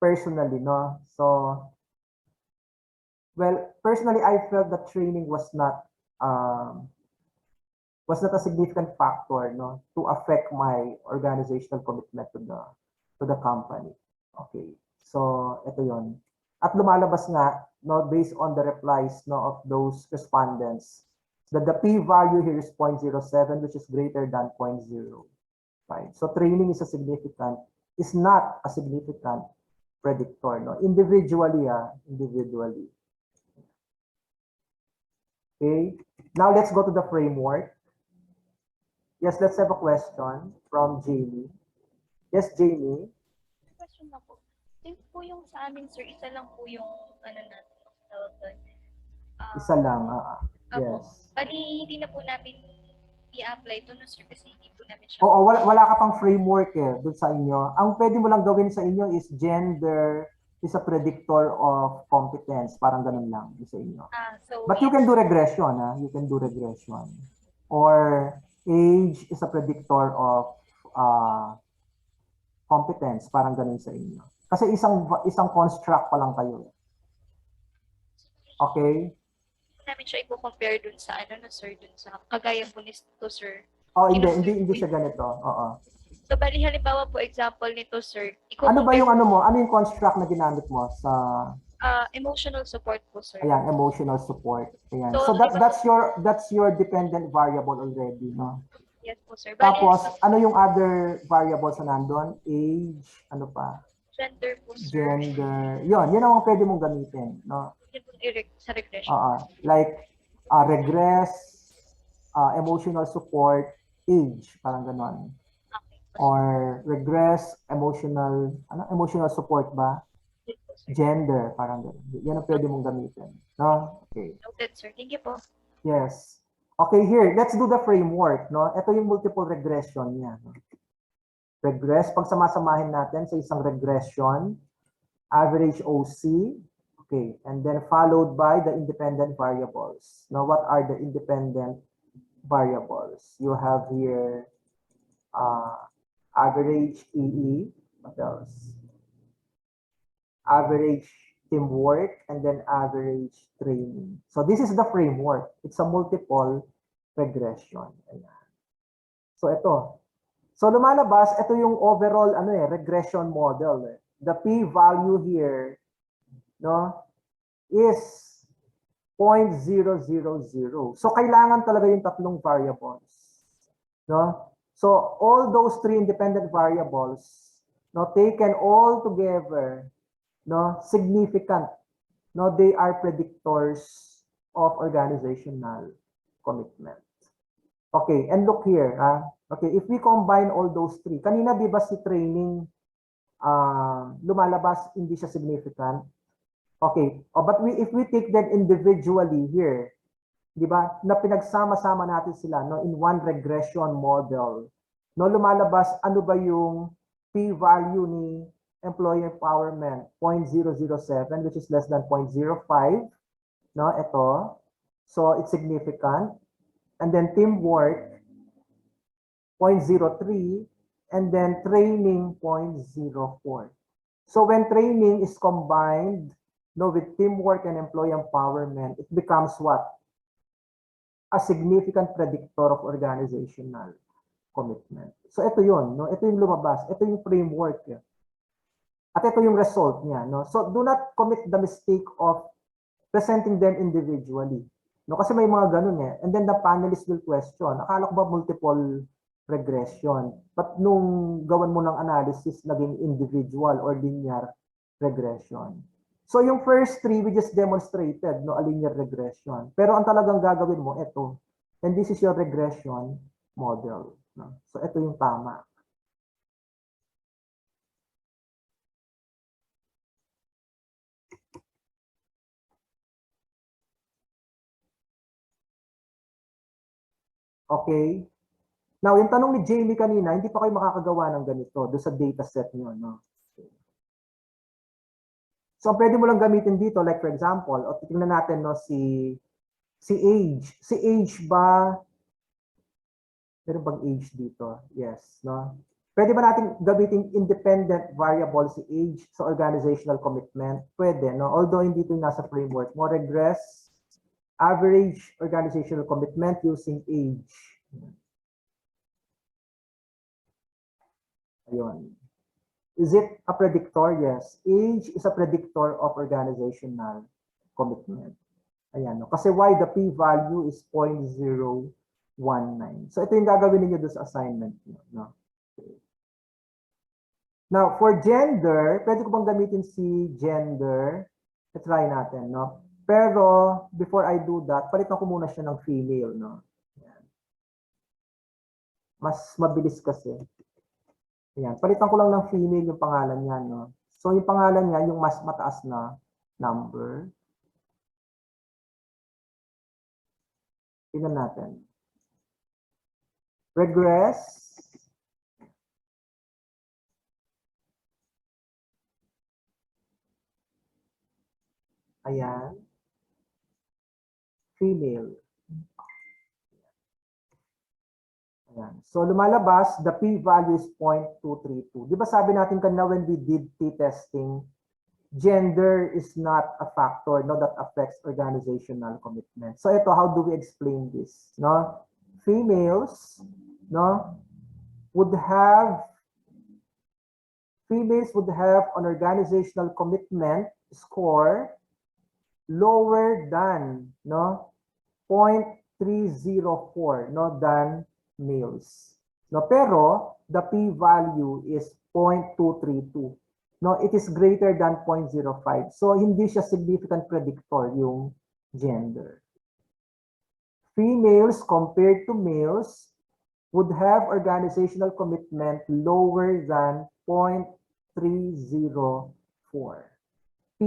Speaker 1: personally, no? So, well, personally, I felt that training was not a significant factor, no, to affect my organizational commitment to the company. Okay, so ito yon. At lumalabas nga, no, based on the replies, no, of those respondents, that the p-value here is 0.07, which is greater than 0.05. So training is not a significant predictor, no, individually. Okay, now let's go to the framework. Yes, let's have a question from Jamie. Yes, Jamie.
Speaker 3: Question na po. Yung po yung sa amin, sir, isa lang po yung ano natin, tawag doon.
Speaker 1: Isa lang.
Speaker 3: Opo.
Speaker 1: Yes.
Speaker 3: Bali, hindi na po namin i-apply ito, no, sir, kasi hindi po namin siya.
Speaker 1: Oo, wala ka pang framework doon sa inyo. Ang pwede mo lang gawin sa inyo is gender is a predictor of competence. Parang ganun lang sa inyo.
Speaker 3: So
Speaker 1: But you can do regression. You can do regression. Or age is a predictor of competence. Parang ganun sa inyo. Kasi isang construct pa lang kayo. Okay?
Speaker 3: namin siya i-compare dun sa ano no sir, dun sa kagaya po nito sir.
Speaker 1: Oh, hindi,
Speaker 3: Kinumpare
Speaker 1: hindi
Speaker 3: po
Speaker 1: siya ganito. Oo.
Speaker 3: So, bali halimbawa po example nito sir,
Speaker 1: Ano ba
Speaker 3: i-compare
Speaker 1: yung ano mo? Ano yung construct na ginamit mo sa
Speaker 3: emotional support po sir.
Speaker 1: ayan, emotional support. Ayan.
Speaker 3: So,
Speaker 1: So that's your dependent variable already, no?
Speaker 3: Yes po sir. Bali,
Speaker 1: Tapos ano yung other variables na nandun? Age, ano pa?
Speaker 3: gender po sir.
Speaker 1: Gender. Yun ang pwede mong gamitin, no?
Speaker 3: Yun po sa regression.
Speaker 1: Like regress, emotional support, age, parang ganon.
Speaker 3: Okay po sir.
Speaker 1: Or regress, emotional support ba?
Speaker 3: Yun po, sir.
Speaker 1: Gender, parang ganon. Yan ang pwede mong gamitin. No? Okay.
Speaker 3: Noted sir. Thank you po.
Speaker 1: Yes. Okay, here, let's do the framework, no? Ito yung multiple regression niya. No? Regress, pagsamasamahin natin sa isang regression, average OC, okay, and then followed by the independent variables. Now, what are the independent variables? You have here average EE, what else? Average teamwork, and then average training. So this is the framework. It's a multiple regression. Ayan. So ito. So lumalabas, ito yung overall regression model. The p-value here, no, is 0.000. So kailangan talaga yung tatlong variables, no? So all those three independent variables, no, taken all together, no, significant, no, they are predictors of organizational commitment. Okay, and look here, okay, if we combine all those three, kanina di ba si training lumalabas hindi siya significant? Okay, but if we take them individually here, di ba, na pinagsama-sama natin sila, no, in one regression model, no, lumalabas ano ba yung p-value ni employee empowerment? 0.007, which is less than 0.05, no, ito. So it's significant. And then teamwork 0.03, and then training 0.04. So when training is combined, no, with teamwork and employee empowerment, it becomes what? A significant predictor of organizational commitment. So ito yun, no? Ito yung lumabas, ito yung framework. At ito yung result niya, no? So do not commit the mistake of presenting them individually. No, kasi may mga ganun eh. And then the panelists will question, akala ko ba multiple regression? But nung gawan mo ng analysis, naging individual or linear regression. So yung first three, we just demonstrated, no, a linear regression. Pero ang talagang gagawin mo, ito. And this is your regression model. No? So ito yung tama. Okay. Now, yung tanong ni Jamie kanina, hindi pa kayo makakagawa ng ganito doon sa dataset nyo. No? So, ang pwede mo lang gamitin dito, like for example, o titingnan natin, no, si age. Si age ba, meron bang age dito? Yes. No? Pwede ba natin gamitin independent variable si age sa organizational commitment? Pwede. No? Although hindi ito nasa framework. More regress, average organizational commitment using age. Ayun. Is it a predictor? Yes. Age is a predictor of organizational commitment. Ayan. No? Kasi why the p-value is 0.019. So ito yung gagawin niyo doon sa assignment. No? Okay. Now, for gender, pwede ko bang gamitin si gender? I-try natin. No? Pero, before I do that, palitan ko muna siya ng female. No? Ayan. Mas mabilis kasi. Ayan. Palitan ko lang ng female yung pangalan niya. No? So, yung pangalan niya, yung mas mataas na number. Tingnan natin. Regress. Ayan. Female. Ayan. So lumalabas, the p-value is 0.232. Di ba sabi natin kanina when we did t-testing, gender is not a factor, no, that affects organizational commitment. So ito, how do we explain this? No, females, no, would have an organizational commitment score lower than, no, 0.304, no, than males. No, pero the p-value is 0.232. No, it is greater than 0.05. So hindi siya significant predictor yung gender. Females compared to males would have organizational commitment lower than 0.304. P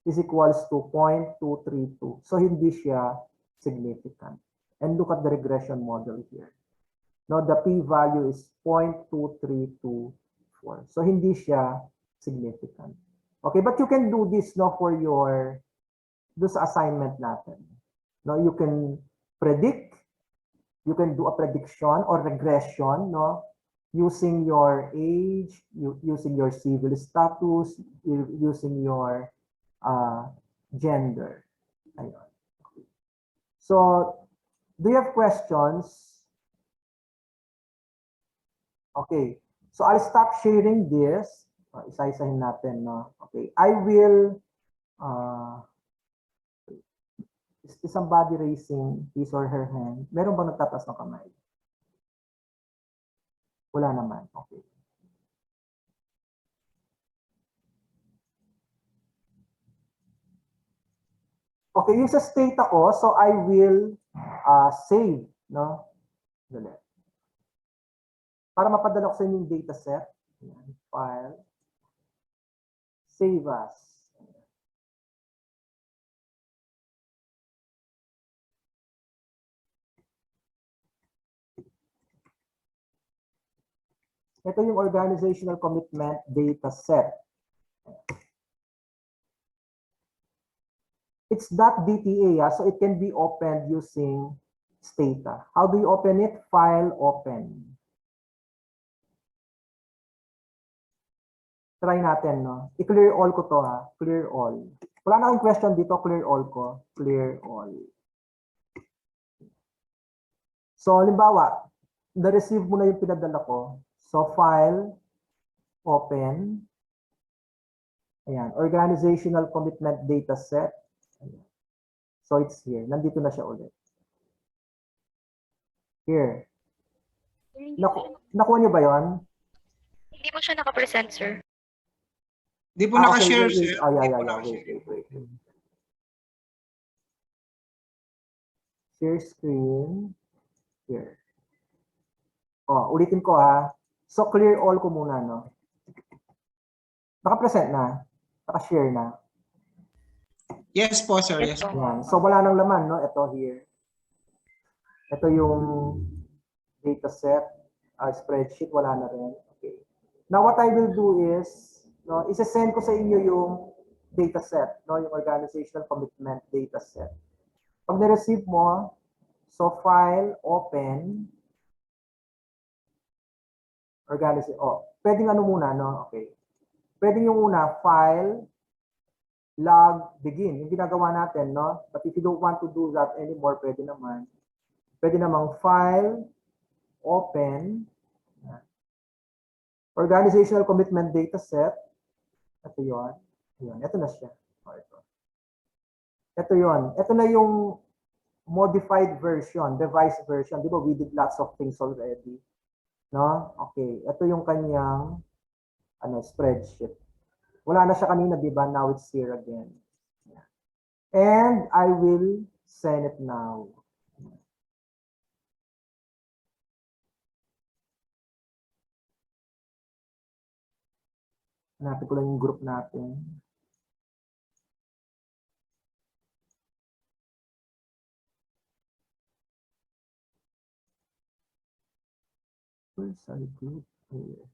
Speaker 1: is equals to 0.232. So hindi siya significant. And look at the regression model here. No, the p-value is 0.2324. So hindi siya significant. Okay, but you can do this, no, for your this assignment natin. No, you can predict, you can do a prediction or regression, no, using your age, using your civil status, using your gender. Ayun. So, do you have questions? Okay. So, I'll stop sharing this. Isa-isahin natin, no? Okay. I will, is somebody raising his or her hand? Meron ba nagtataas ng kamay? Wala naman. Okay. Okay, yung sa Stata ko, so I will save, no? Dali. Para mapadala ko sa inyo yung dataset. Ayan, file. Save as. Ito yung organizational commitment dataset. It's .dta, so it can be opened using Stata. How do you open it? File open. Try natin, no? I-clear all ko to, ha? Clear all. Wala na akong question dito, clear all ko. Clear all. So, halimbawa, na-receive mo na yung pinadala ko. So, file, open. Ayan, organizational commitment data set. Ayan. So, it's here. Nandito na siya ulit. Here. Nakuha niyo ba yon?
Speaker 3: Hindi po siya nakapresent, sir.
Speaker 6: Di po naka-share,
Speaker 1: wait,
Speaker 6: sir.
Speaker 1: Oh,
Speaker 6: Di
Speaker 1: yeah.
Speaker 6: po naka-share.
Speaker 1: Wait. Share screen. Here. Oh, ulitin ko, ha. So, clear all ko muna, no? Naka-present na. Naka-share na.
Speaker 6: Yes po, sir. Yes po.
Speaker 1: Yan. So, wala nang laman, no? Ito here. Ito yung dataset. Spreadsheet, wala na rin. Okay. Now, what I will do is, no, isa-send ko sa inyo yung dataset, no? Yung organizational commitment dataset. Pag na-receive mo, so file, open, pwedeng ano muna, no? Okay. Pwedeng yung una, file, log, begin. Yung ginagawa natin, no? But if you don't want to do that anymore, pwede naman. Pwede namang file, open, organizational commitment data set. Ito yun. Ayan, ito na siya. Ito yun. Ito na yung modified version, device version. Di ba, we did lots of things already. No? Okay. Ito yung kanyang spreadsheet. Wala na siya kanina, di ba? Now it's here again. And I will send it now. Hanapin ko lang yung group natin. Where's our group here?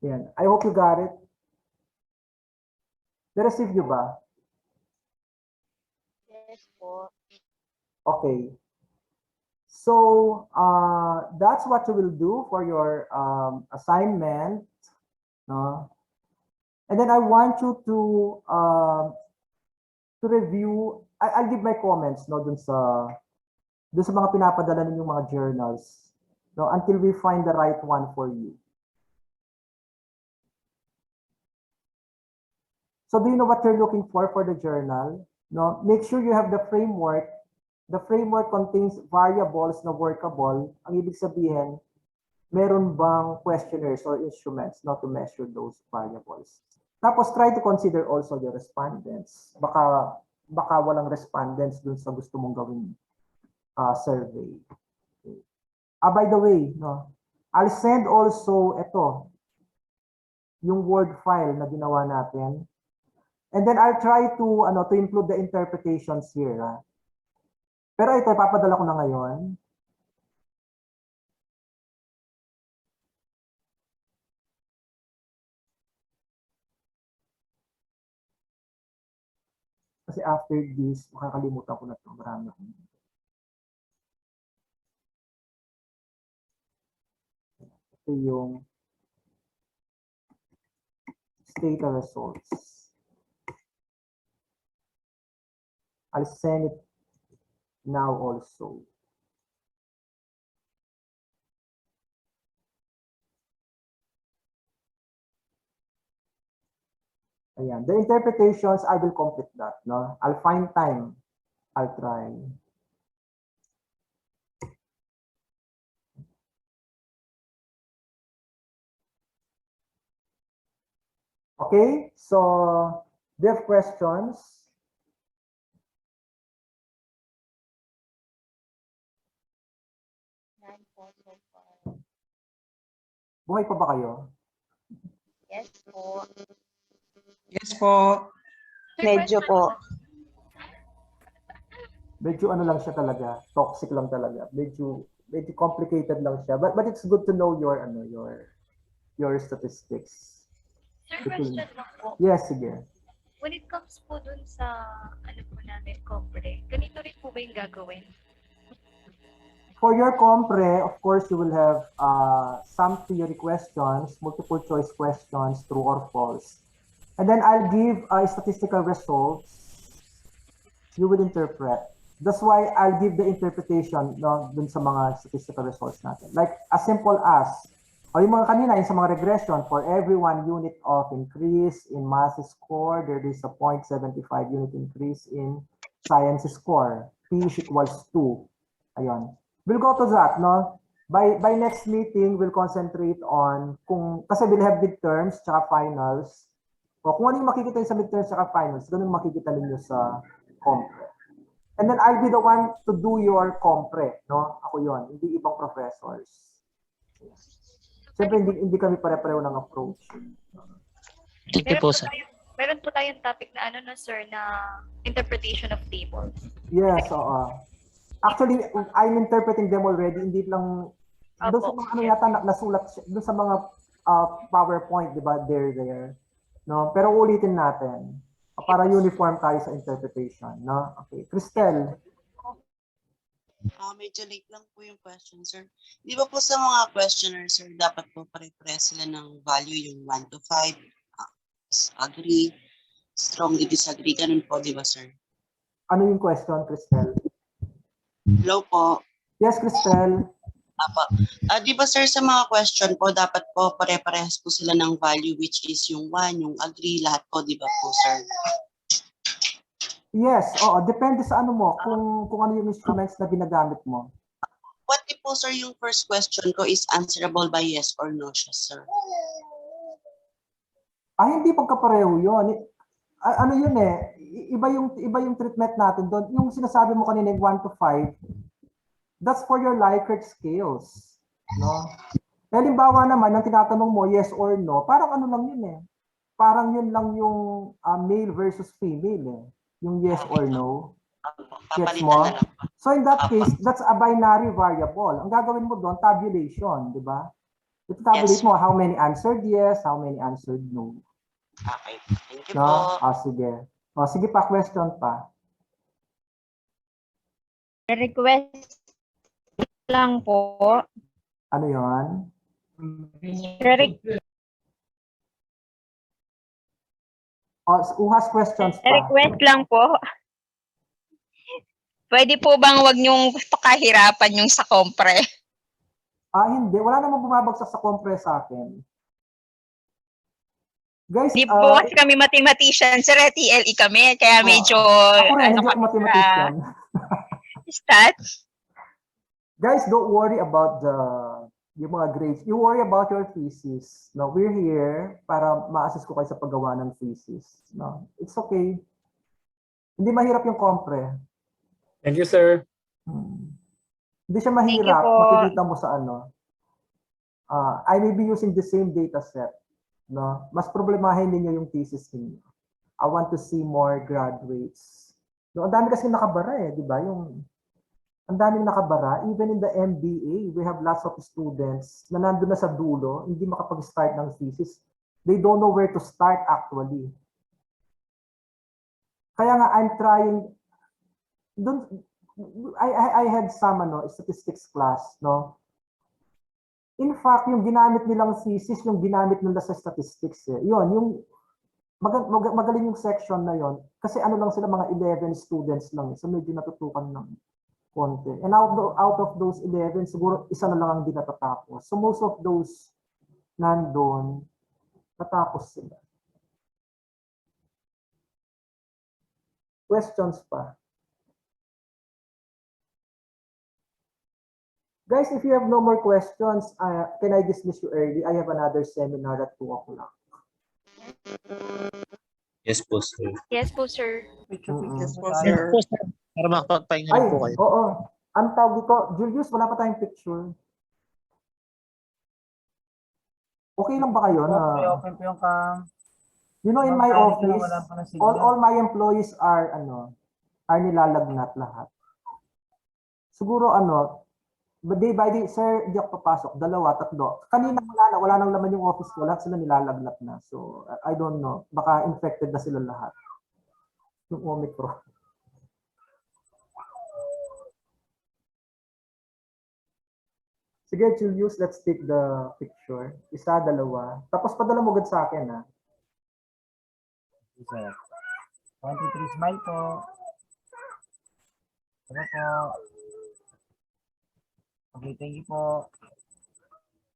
Speaker 1: Yan. I hope you got it. Na-receive nyo ba?
Speaker 5: Yes po.
Speaker 1: Okay. So, that's what you will do for your assignment. No? And then I want you to review. I'll give my comments no dun sa mga pinapadala ninyong mga journals no until we find the right one for you. So do you know what you're looking for the journal? No, make sure you have the framework. The framework contains variables na workable. Ang ibig sabihin, meron bang questionnaires or instruments not to measure those variables. Tapos try to consider also the respondents. Baka walang respondents dun sa gusto mong gawing survey. Okay. By the way, no, I'll send also ito, yung Word file na ginawa natin. And then I'll try to include the interpretations here. Pero ito, ipapadala ko na ngayon. Kasi after this, makakalimutan ko na ito. Marami akong. Ito yung Stata results. I'll send it now also. Ayan. The interpretations, I will complete that. No? I'll find time. I'll try. Okay, so do you have questions? Buhay pa ba kayo?
Speaker 5: Yes po.
Speaker 6: Yes po.
Speaker 7: Medyo po.
Speaker 1: Medyo ano lang siya talaga, toxic lang talaga. Medyo complicated lang siya. But it's good to know your statistics.
Speaker 3: Sir, question lang po.
Speaker 1: Yes, sige.
Speaker 3: When it comes po dun sa, po namin, compre, ganito rin po ba yung gagawin?
Speaker 1: For your compre, of course, you will have some theory questions, multiple choice questions, true or false. And then I'll give statistical results. You will interpret. That's why I'll give the interpretation dun sa mga statistical results natin. Like as simple as, yung mga kanina, yung sa mga regression, for every 1 unit of increase in math score, there is a 0.75 unit increase in science score. P is equals 2. Ayun. We'll go to that, no? By next meeting, we'll concentrate on kasi we'll have midterms tsaka finals. O kung ano yung makikita nyo sa midterms tsaka finals, ganun makikita ninyo sa compre. And then I'll be the one to do your compre, no? Ako yon, hindi ibang professors. Siyempre, hindi kami pare-pareho ng approach.
Speaker 2: Thank you po, sir.
Speaker 3: Meron po tayong topic na sir, na interpretation of tables.
Speaker 1: Yes, oo. Actually, I'm interpreting them already. Hindi lang, doon sa mga yata nasulat, doon sa mga PowerPoint, di ba? There. No? Pero ulitin natin para uniform tayo sa interpretation. No? Okay. Cristel.
Speaker 9: Medyo late lang po yung question, sir. Di ba po sa mga questioner, sir, dapat po pare-pares sila ng value yung 1 to 5, agree, strongly disagree, ganun po, di ba, sir?
Speaker 1: Ano yung question, Cristel?
Speaker 9: Hello po.
Speaker 1: Yes, Cristel.
Speaker 9: Di ba, sir, sa mga question po, dapat po pare-parehas po sila ng value, which is yung 1, yung agree, lahat po, di ba po, sir?
Speaker 1: Yes, oo. Depende sa ano mo, kung ano yung instruments na ginagamit mo.
Speaker 9: What if po, sir, yung first question ko is answerable by yes or no siya, sir?
Speaker 1: Hindi pagkapareho yun. Ano yun eh, iba yung treatment natin doon. Yung sinasabi mo kanina, 1 to 5, that's for your Likert scales. No? Halimbawa naman, ang tinatanong mo, yes or no, parang ano lang yun eh. Parang yun lang yung male versus female eh. Yung yes or no. Gets mo? So in that case, that's a binary variable. Ang gagawin mo doon, tabulation, di ba? Itatabulate
Speaker 9: Yes,
Speaker 1: mo how many answered yes, how many answered no.
Speaker 9: Okay. Thank you
Speaker 1: No?
Speaker 9: po.
Speaker 1: Sige. Sige pa, question pa.
Speaker 10: Request lang po.
Speaker 1: Ano yon? Who has questions pa?
Speaker 10: Request lang po. Pwede po bang wag niyong pakahirapan yung sa kompre?
Speaker 1: Hindi. Wala namang bumabagsak sa compre sa akin. Guys,
Speaker 10: Di po kasi kami mathematician, sir, TLE kami, kaya medyo,
Speaker 1: ako rin, hindi ako
Speaker 10: kami
Speaker 1: mathematician.
Speaker 10: sa stats.
Speaker 1: Guys, don't worry about yung mga grades. You worry about your thesis. No, we're here para ma-assist ko kayo sa paggawa ng thesis. No, it's okay. Hindi mahirap yung compre.
Speaker 11: Thank you, sir.
Speaker 1: Hindi siya mahirap.
Speaker 10: po.
Speaker 1: Makikita mo sa ano. I may be using the same data set. No, mas problemahin ninyo yung thesis niyo. I want to see more graduates. No, ang dami kasi nakabara di ba? Ang daming nakabara, even in the MBA, we have lots of students na nandun na sa dulo, hindi makapag-start ng thesis. They don't know where to start actually. Kaya nga, I'm trying, I had some statistics class, no? In fact, yung ginamit nilang thesis, yung ginamit nila sa statistics. Yun, yung magaling yung section na yon. Kasi ano lang sila, mga 11 students lang. So medyo natutukan ng konti. And out of those 11, siguro isa na lang ang di natatapos. So most of those nandun, natapos sila. Questions pa? Guys, if you have no more questions, can I dismiss you early? I have another seminar at 2 o'clock.
Speaker 8: Yes po, sir.
Speaker 3: Yes po, sir.
Speaker 2: Yes po, sir. Para makapagpahinga rin po kayo.
Speaker 1: Oo. Ang tawag dito, Julius, wala pa tayong picture. Okay lang ba kayo na...
Speaker 6: Open po yung cam.
Speaker 1: You know, in my office, all my employees are nilalagnat lahat. Siguro day by day, sir, hindi ako papasok. 2, 3. Kanina wala nang laman yung office ko. Lahat sila nilalagnat na. So, I don't know. Baka infected na sila lahat. Yung Omicron. Sige, Julius, let's take the picture. 1, 2. Tapos padala mo agad sa akin, ha?
Speaker 6: Sir. 1, 2, 3, smile po. Ano po? Okay, thank you po.